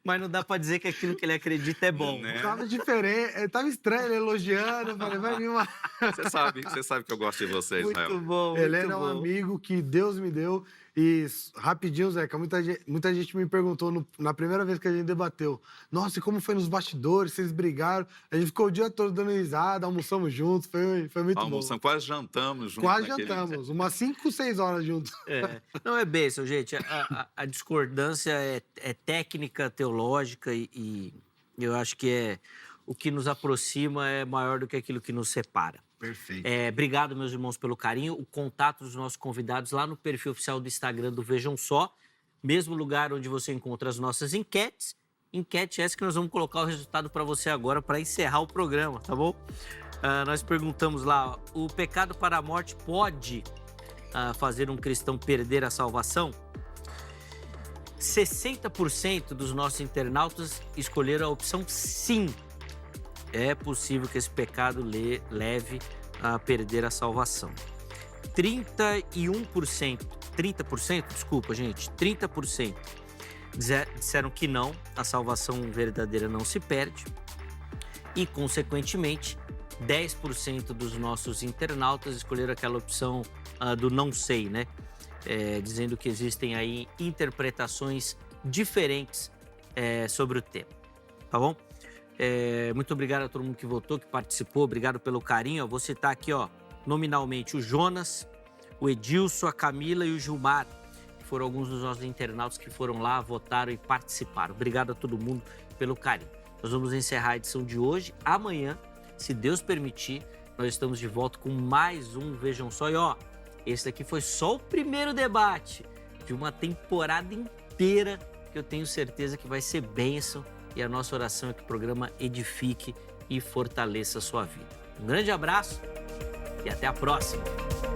Mas não dá pra dizer que aquilo que ele acredita é bom. Né? Tava diferente, tava estranho ele elogiando. Eu falei, vai vir uma. você sabe que eu gosto de você, Israel. Muito bom, Helena muito é um bom. amigo que Deus me deu. E rapidinho, Zeca, muita gente me perguntou na primeira vez que a gente debateu. Nossa, e como foi nos bastidores? Vocês brigaram? A gente ficou o dia todo dando risada, almoçamos juntos. Foi muito Almoçamos, quase jantamos juntos. Quase naquele dia. jantamos. Umas 5, 6 horas juntos. Não é bênção, gente. A discordância é técnica, teológica e eu acho que o que nos aproxima é maior do que aquilo que nos separa. Perfeito. Obrigado, meus irmãos, pelo carinho. O contato dos nossos convidados lá no perfil oficial do Instagram do Vejam Só. Mesmo lugar onde você encontra as nossas enquetes. Enquete essa que nós vamos colocar o resultado para você agora para encerrar o programa, tá bom? Nós perguntamos lá, o pecado para a morte pode fazer um cristão perder a salvação? 60% dos nossos internautas escolheram a opção sim. É possível que esse pecado leve a perder a salvação. 30% disseram que não, a salvação verdadeira não se perde. E, consequentemente, 10% dos nossos internautas escolheram aquela opção do não sei, né? Dizendo que existem aí interpretações diferentes sobre o tema, tá bom? Muito obrigado a todo mundo que votou, que participou, obrigado pelo carinho. Eu vou citar aqui, nominalmente, o Jonas, o Edilson, a Camila e o Gilmar, que foram alguns dos nossos internautas que foram lá, votaram e participaram. Obrigado a todo mundo pelo carinho. Nós vamos encerrar a edição de hoje. Amanhã, se Deus permitir, nós estamos de volta com mais um Vejam Só. E esse daqui foi só o primeiro debate de uma temporada inteira que eu tenho certeza que vai ser bênção. E a nossa oração é que o programa edifique e fortaleça a sua vida. Um grande abraço e até a próxima!